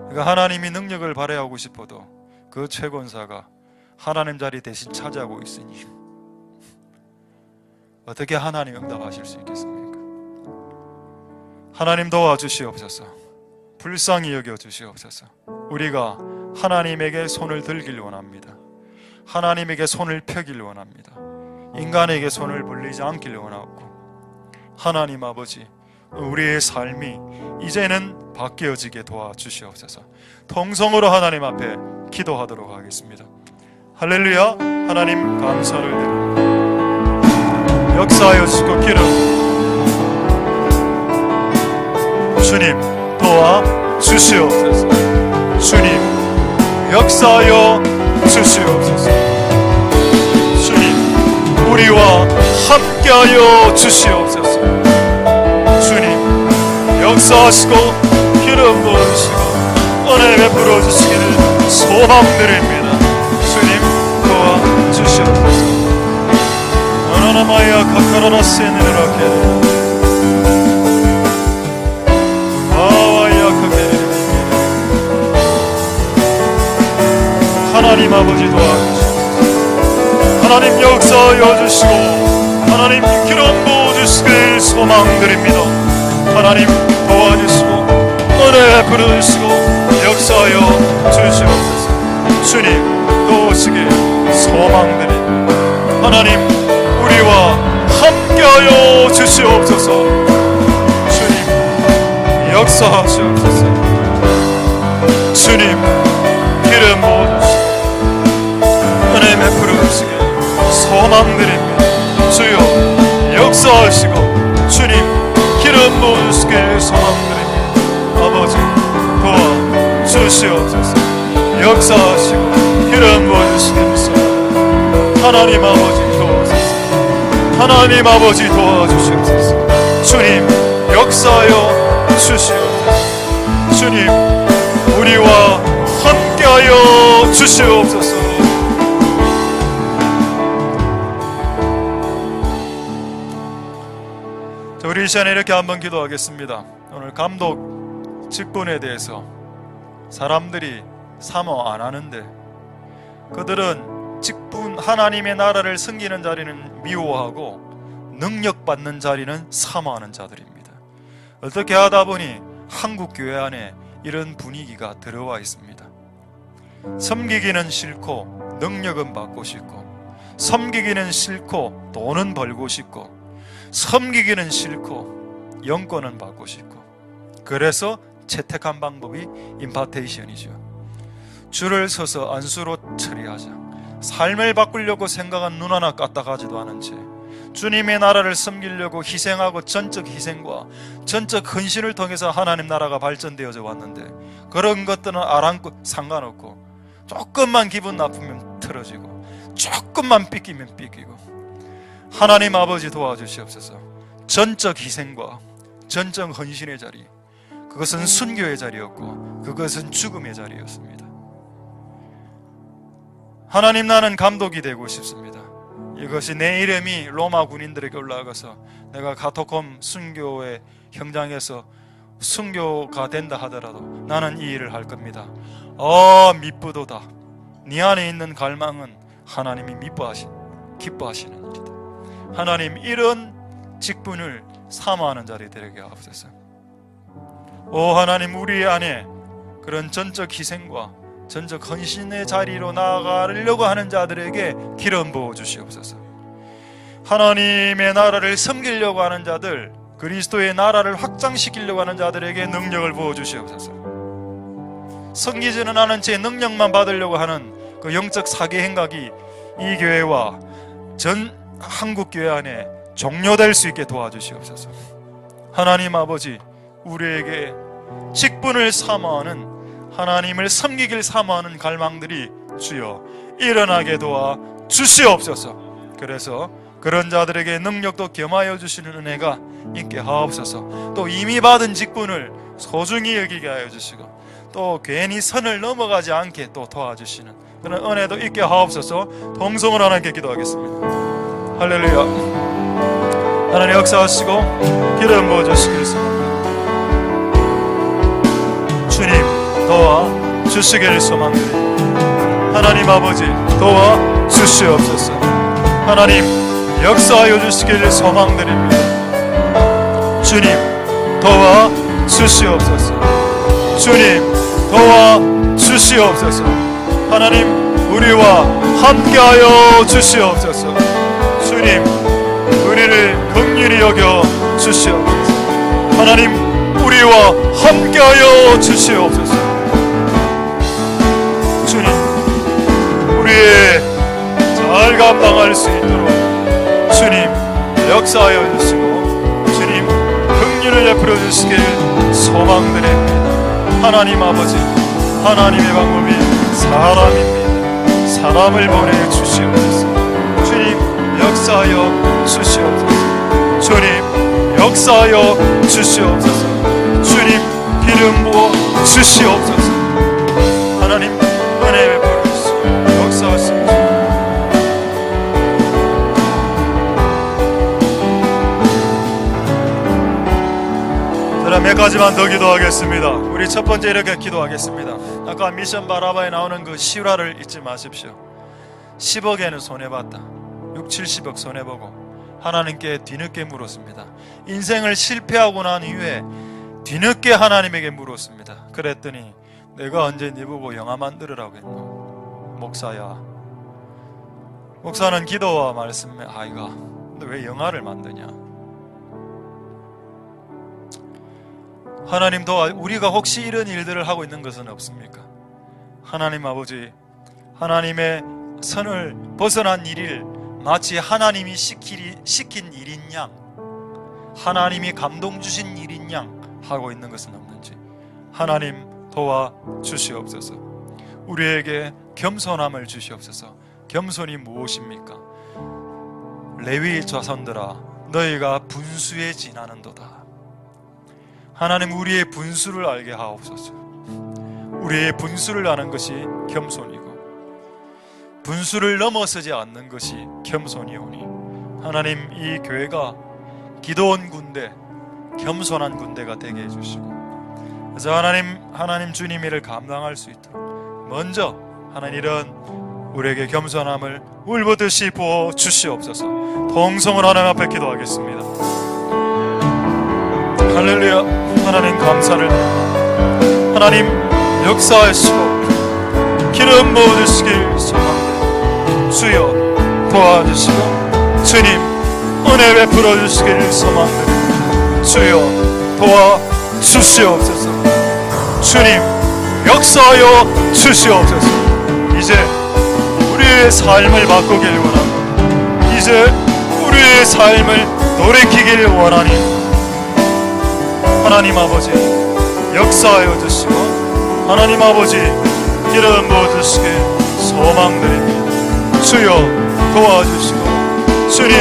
그러니까 하나님이 능력을 발휘하고 싶어도 그 최권사가 하나님 자리 대신 차지하고 있으니 어떻게 하나님 응답하실 수 있겠습니까? 하나님 도와주시옵소서. 불쌍히 여겨주시옵소서. 우리가 하나님에게 손을 들길 원합니다. 하나님에게 손을 펴길 원합니다. 인간에게 손을 벌리지 않길 원하고, 하나님 아버지, 우리의 삶이 이제는 바뀌어지게 도와주시옵소서. 통성으로 하나님 앞에 기도하도록 하겠습니다. 할렐루야. 하나님 감사를 드립니다. 역사하여 주시고 기름 주님 도와주시옵소서. 주님 역사하여 주시옵소서. 주님 우리와 함께하여 주시옵소서. 주님 역사하시고 기름 부으시고 은혜 베풀어 주시기를 소망드립니다. 주님 도와주시옵소서. 하나나마야 카카라라 세네라케 하나님 아버지 도와주시옵소서. 하나님 역사하여 주시고 하나님 기름 부어주시길 소망드립니다. 하나님 도와주시고 은혜 베풀어 주시고 역사하여 주시옵소서. 주님 도우시길 소망드립니다. 하나님 우리와 함께하여 주시옵소서. 주님 역사하시옵소서. 주님 기름 부어주시고 은혜 베풀어 주시길 소망드립니다. 주여 역사하시고 주님 기름 부어주시길 소망드립니다. 아버지 도와주시옵소서. 역사하시고 기름 부어주시길 소망드립니다. 하나님 아버지 도와주소서. 하나님 아버지 도와주시옵소서. 주님 역사하여 주시옵소서. 주님 우리와 함께하여 주시옵소서. 우리 이 시간에 이렇게 한번 기도하겠습니다. 오늘 감독 직분에 대해서 사람들이 사모 안 하는데 그들은 직분 하나님의 나라를 섬기는 자리는 미워하고 능력받는 자리는 사모하는 자들입니다. 어떻게 하다 보니 한국 교회 안에 이런 분위기가 들어와 있습니다. 섬기기는 싫고 능력은 받고 싶고, 섬기기는 싫고 돈은 벌고 싶고, 섬기기는 싫고 영권은 받고 싶고, 그래서 채택한 방법이 임파테이션이죠. 줄을 서서 안수로 처리하자. 삶을 바꾸려고 생각한 눈 하나 까딱하지도 않은 채 주님의 나라를 섬기려고 희생하고 전적 희생과 전적 헌신을 통해서 하나님 나라가 발전되어져 왔는데, 그런 것들은 아랑곳 상관없고, 조금만 기분 나쁘면 틀어지고 조금만 삐끼면 삐끼고, 하나님 아버지 도와주시옵소서. 전적 희생과 전적 헌신의 자리, 그것은 순교의 자리였고 그것은 죽음의 자리였습니다. 하나님, 나는 감독이 되고 싶습니다. 이것이 내 이름이 로마 군인들에게 올라가서 내가 카토콤 순교의 현장에서 순교가 된다 하더라도 나는 이 일을 할 겁니다. 미쁘도다. 네 안에 있는 갈망은 하나님이 기뻐하시는 일이다. 하나님, 이런 직분을 사모하는 자리 되게 하옵소서. 하나님, 우리 안에 그런 전적 희생과 전적 헌신의 자리로 나아가려고 하는 자들에게 기름 부어 주시옵소서. 하나님의 나라를 섬기려고 하는 자들, 그리스도의 나라를 확장시키려고 하는 자들에게 능력을 부어 주시옵소서. 섬기지는 않은 채 능력만 받으려고 하는 그 영적 사기 행각이 이 교회와 전 한국 교회 안에 종료될 수 있게 도와주시옵소서. 하나님 아버지, 우리에게 직분을 사모하는, 하나님을 섬기길 사모하는 갈망들이 주여 일어나게 도와 주시옵소서. 그래서 그런 자들에게 능력도 겸하여 주시는 은혜가 있게 하옵소서. 또 이미 받은 직분을 소중히 여기게 하여 주시고, 또 괜히 선을 넘어가지 않게 또 도와주시는 그런 은혜도 있게 하옵소서. 동성으로 하나님께 기도하겠습니다. 할렐루야. 하나님 역사하시고 기름 부어주시길 소망합니다. 주님 도와주시길 소망드립니다. 하나님 아버지 도와주시옵소서. 하나님 역사하여 주시길 소망드립니다. 주님 도와주시옵소서. 주님 도와주시옵소서. 하나님 우리와 함께하여 주시옵소서. 주님 우리를 긍휼히 여겨 주시옵소서. 하나님 우리와 함께하여 주시옵소서. 주님 우리의 잘 감당할 수 있도록 주님 역사하여 주시고, 주님 긍휼을 베풀어 주시길 소망드립니다. 하나님 아버지, 하나님의 방법이 사람입니다. 사람을 보내 주시옵소서. 주님 역사하여 주시옵소서. 주님 역사하여 주시옵소서. 주님 기름 부어 주시옵소서. 하나님 은혜 베풀어 주시고 역사하십시오. 몇 가지만 더 기도하겠습니다. 우리 첫 번째 이렇게 기도하겠습니다. 아까 미션 바라바에 나오는 그 실화를 잊지 마십시오. 10억에는 손해봤다. 6, 70억 손해보고 하나님께 뒤늦게 물었습니다. 인생을 실패하고 난 이후에 뒤늦게 하나님에게 물었습니다. 그랬더니 내가 언제 네 보고 영화 만들으라고 했노? 목사야. 목사는 기도와 말씀에 아이가 너 왜 영화를 만드냐? 하나님 도와 우리가 혹시 이런 일들을 하고 있는 것은 없습니까? 하나님 아버지, 하나님의 선을 벗어난 일을 마치 하나님이 시킨 일인 양, 하나님이 감동 주신 일인 양 하고 있는 것은 없는지 하나님 도와 주시옵소서. 우리에게 겸손함을 주시옵소서. 겸손이 무엇입니까? 레위 자손들아 너희가 분수에 지나는도다. 하나님 우리의 분수를 알게 하옵소서. 우리의 분수를 아는 것이 겸손이고 분수를 넘어서지 않는 것이 겸손이오니 하나님 이 교회가 기도원 군대, 겸손한 군대가 되게 해주시고 그래서 하나님 주님 일을 감당할 수 있도록 먼저 하나님 이런 우리에게 겸손함을 물보듯이 부어 주시옵소서. 동성을 하나님 앞에 기도하겠습니다. 할렐루야. 하나님 감사를 드립니다. 하나님 역사하시고 기름 부어주시길 소망합니다. 주여 도와주시고 주님 은혜 베풀어 주시길 소망합니다. 주여 도와주시옵소서. 주님 역사하여 주시옵소서. 이제 우리의 삶을 바꾸길 원합니다. 이제 우리의 삶을 돌이키길 원하니 하나님 아버지 역사하여 주시고 하나님 아버지 기름 부어주시길 소망드립니다. 주여 도와주시고 주님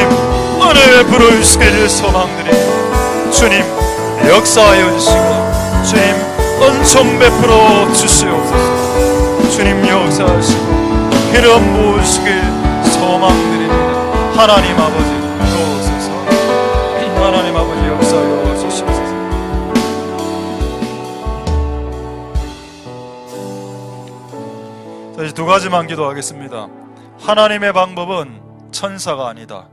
은혜 베풀어 주시길 소망드립니다. 주님 역사하여 주시고 주님 은총 베풀어 주시옵소서. 주님 역사하시고 기름 부으시길 소망드립니다. 하나님 아버지 도우소서. 하나님 아버지 역사하여 주시옵소서. 자, 이제 두 가지만 기도하겠습니다. 하나님의 방법은 천사가 아니다.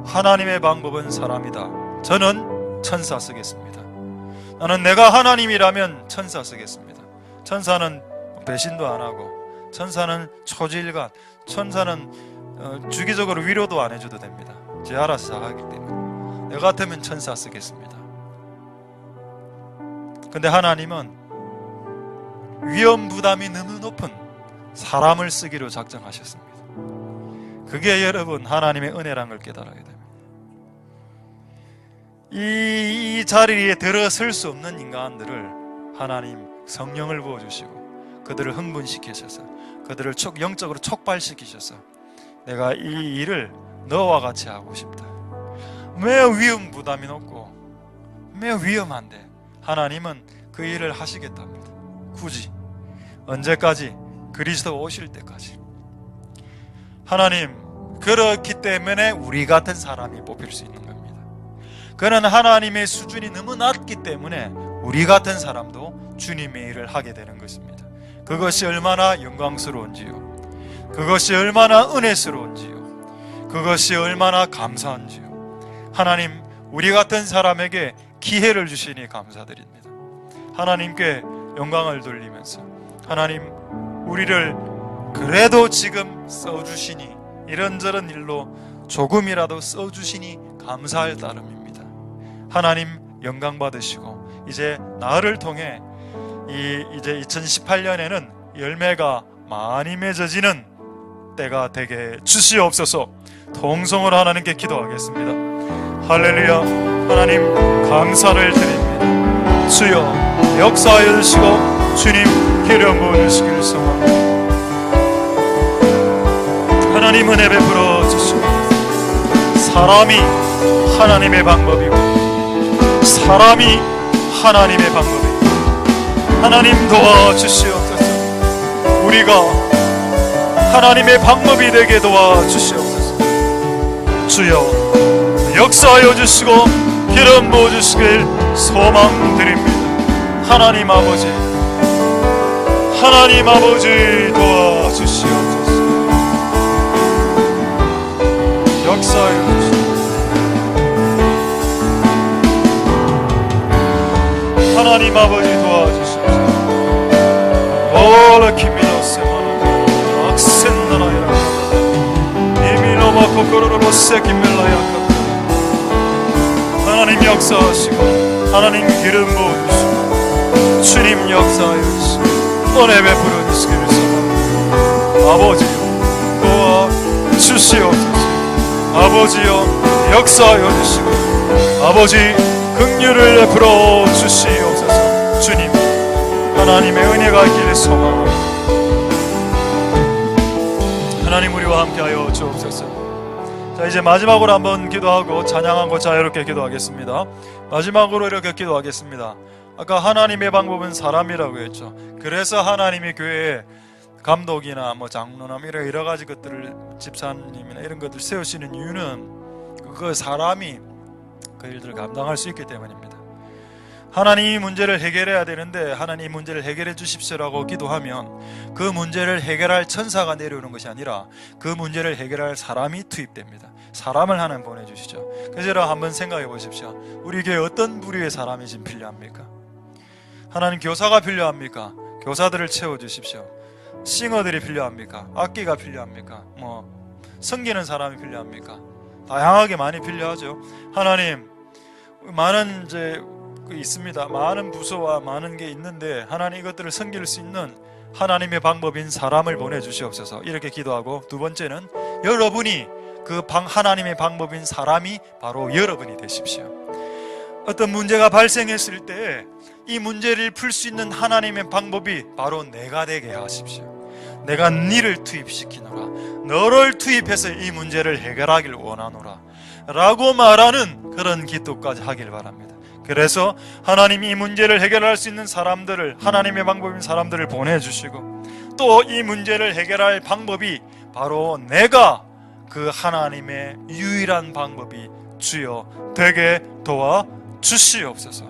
하나님의 방법은 사람이다. 저는 천사 쓰겠습니다. 나는 내가 하나님이라면 천사 쓰겠습니다. 천사는 배신도 안 하고 천사는 초질간, 천사는 주기적으로 위로도 안 해줘도 됩니다. 제 알아서 다 하기 때문에 내가 같으면 천사 쓰겠습니다. 근데 하나님은 위험 부담이 너무 높은 사람을 쓰기로 작정하셨습니다. 그게 여러분 하나님의 은혜란 걸 깨달아야 됩니다. 이 자리에 들어설 수 없는 인간들을 하나님 성령을 부어주시고 그들을 흥분시키셔서 그들을 영적으로 촉발시키셔서 내가 이 일을 너와 같이 하고 싶다. 매우 위험 부담이 높고 매우 위험한데 하나님은 그 일을 하시겠답니다. 굳이 언제까지? 그리스도 오실 때까지. 하나님 그렇기 때문에 우리 같은 사람이 뽑힐 수 있는 겁니다. 그는 하나님의 수준이 너무 낮기 때문에 우리 같은 사람도 주님의 일을 하게 되는 것입니다. 그것이 얼마나 영광스러운지요, 그것이 얼마나 은혜스러운지요, 그것이 얼마나 감사한지요. 하나님 우리 같은 사람에게 기회를 주시니 감사드립니다. 하나님께 영광을 돌리면서 하나님 우리를 그래도 지금 써주시니 이런저런 일로 조금이라도 써주시니 감사할 따름입니다. 하나님 영광 받으시고 이제 나를 통해 이제 2018년에는 열매가 많이 맺어지는 때가 되게 주시옵소서. 통성으로 하나님께 기도하겠습니다. 할렐루야. 하나님 감사를 드립니다. 주여 역사하여 주시고 주님 기름 부어주시길 소망합니다. 하나님 은혜 베풀어 주시고 사람이 하나님의 방법이고 사람이 하나님의 방법이고 하나님 도와주시옵소서. 우리가 하나님의 방법이 되게 도와주시옵소서. 주여 역사하여 주시고 기름 부어주시길 소망드립니다. 하나님 아버지, 하나님 아버지 도와주시옵소서. 역사하여 주시옵소서. 하나님 아버지 도와주시옵소서. 오라키미노 세마노 악센나라야 이미노마 코코로로 세키멜라야. 하나님 역사하시고 하나님 기름 부어주시고 주님 역사하여 주시고 은혜 베풀어 주시기를 소망합니다. 아버지여 도와주시옵소서. 아버지여 역사하여 주시고 아버지 긍휼을 베풀어 주시옵소서. 주님 하나님의 은혜가 있기를 소망합니다. 하나님 우리와 함께하여 주옵소서. 자, 이제 마지막으로 한번 기도하고 찬양하고 자유롭게 기도하겠습니다. 마지막으로 이렇게 기도하겠습니다. 아까 하나님의 방법은 사람이라고 했죠. 그래서 하나님이 교회에 감독이나 장로나 여러 가지 것들을, 집사님이나 이런 것들 세우시는 이유는 그 사람이 그 일들을 감당할 수 있기 때문입니다. 하나님이 문제를 해결해야 되는데 하나님 문제를 해결해 주십시오라고 기도하면 그 문제를 해결할 천사가 내려오는 것이 아니라 그 문제를 해결할 사람이 투입됩니다. 사람을 하나님 보내주시죠. 그래서 한번 생각해 보십시오. 우리 교회에 어떤 부류의 사람이 지금 필요합니까? 하나님 교사가 필요합니까? 교사들을 채워주십시오. 싱어들이 필요합니까? 악기가 필요합니까? 섬기는 사람이 필요합니까? 다양하게 많이 필요하죠. 하나님 많은 있습니다. 많은 부서와 많은 게 있는데 하나님 이것들을 섬길 수 있는 하나님의 방법인 사람을 보내주시옵소서. 이렇게 기도하고, 두 번째는 여러분이 하나님의 방법인 사람이 바로 여러분이 되십시오. 어떤 문제가 발생했을 때 이 문제를 풀 수 있는 하나님의 방법이 바로 내가 되게 하십시오. 내가 니를 투입시키노라, 너를 투입해서 이 문제를 해결하길 원하노라 라고 말하는 그런 기도까지 하길 바랍니다. 그래서 하나님이 이 문제를 해결할 수 있는 사람들을, 하나님의 방법인 사람들을 보내주시고, 또 이 문제를 해결할 방법이 바로 내가 그 하나님의 유일한 방법이 주여 되게 도와주시옵소서.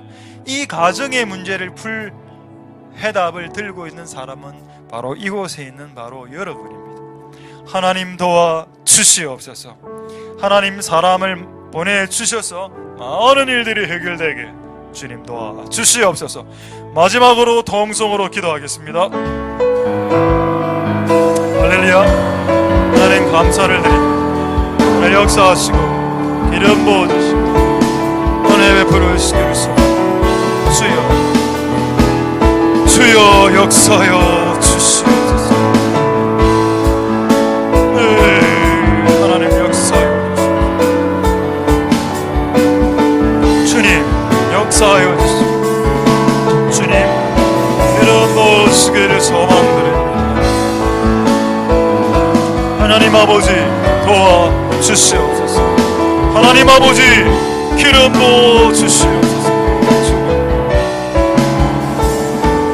이 가정의 문제를 풀 해답을 들고 있는 사람은 바로 이곳에 있는 바로 여러분입니다. 하나님 도와주시옵소서. 하나님 사람을 보내주셔서 많은 일들이 해결되게 주님 도와주시옵소서. 마지막으로 통성으로 기도하겠습니다. 할렐루야. 하나님 감사를 드립니다. 오늘 역사하시고 기름 부어주시고 은혜 베풀어 주시기를 소망합니다. 주여 역사하여 주시옵소서. 하나님 역사하여 주시옵소서. 주님 역사하여 주시옵소서. 주님 이런 모시기를 소망드립니다. 하나님 아버지 도와주시옵소서. 하나님 아버지 기름 부어주시옵소서.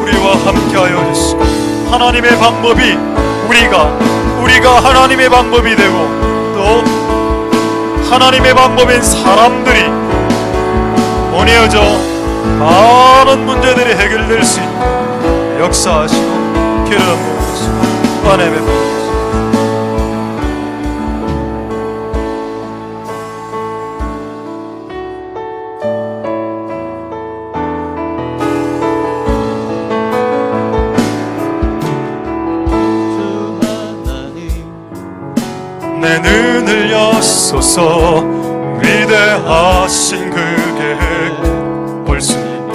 우리와 함께하여 주시고 하나님의 방법이 우리가 하나님의 방법이 되고, 또 하나님의 방법인 사람들이 모여져 많은 문제들이 해결될 수 있는 역사하시고 기름 부으시고 은혜 베푸시고 내 눈을 여소서. 위대하신 그 계획 볼 수 있게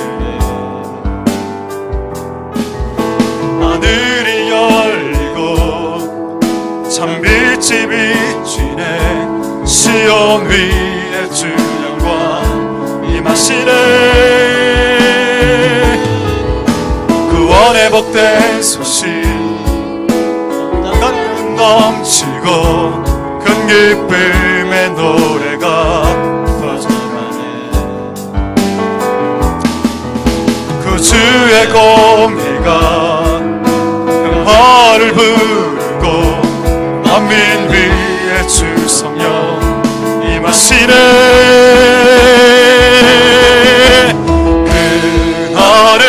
하늘이 열리고 참빛이 비치네. 시온 위에 주 영광 임하시네. 구원의 복된 소식 난 넘치고 큰 기쁨의 노래가 퍼져가네. 그 주의 공의가 영화를 부르고 만민 위에 주 성령 임하시네. 그날에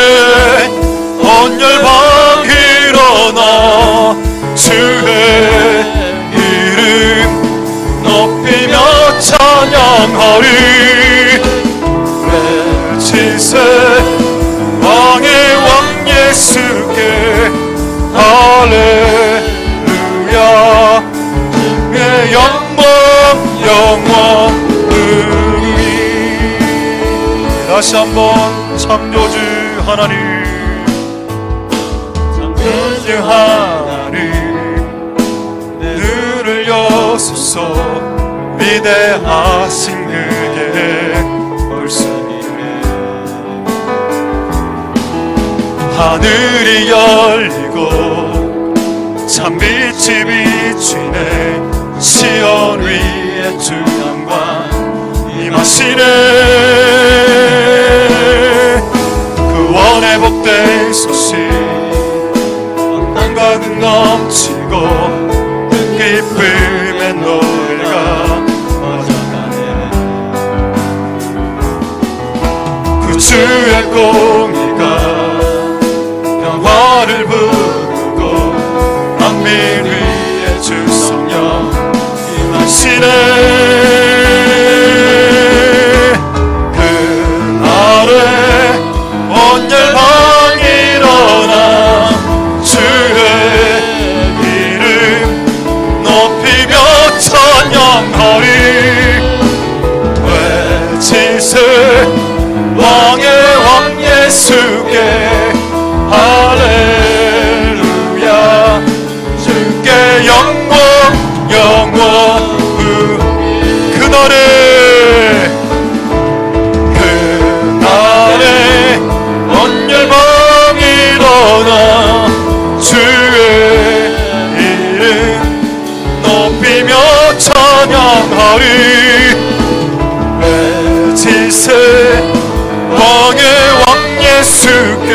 온 열방 일어나 주의 이름 높이며 찬양하리. 외치세 왕의 왕 예수께 할렐루야. 내 영광 영원히. 다시 한번 창조주 하나님, 창조주 하나님, 눈을 여소서. 위대하신 그의 말씀이네. 하늘이 열리고 참빛이 비치네. 시온 위에 주 영광 임하시네. 구원의 복된 소식 땅 가득 넘치고 기쁨의 노래가 퍼져가네. 그 주의 공의가 평화를 부르고 만민 위에 주 성령 임하시네. 그날에 온 열방 일어나 주의 이름 높이며 찬양하리. 외치세 왕의 왕 예수께 할렐루야. 주께 영광 영원히. 그날에 온 열방 일어나 주의 이름 높이며 찬양하리. 외치세 왕의 왕 예수께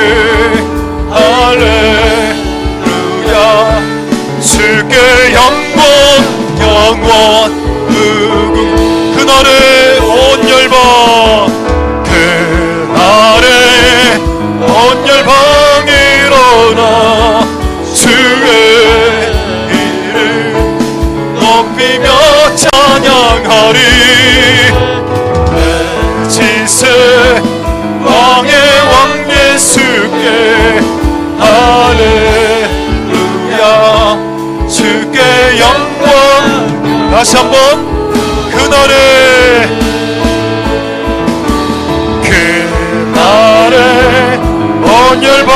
할렐루야. 주께 영광 영원히. 그날에 온 열방, 그날에 온 열방 일어나 주의 이름 높이며 찬양하리. 외치세 왕의 왕 예수께 할렐루야. 주께 영광. 다시 한번. 그날에 온 열방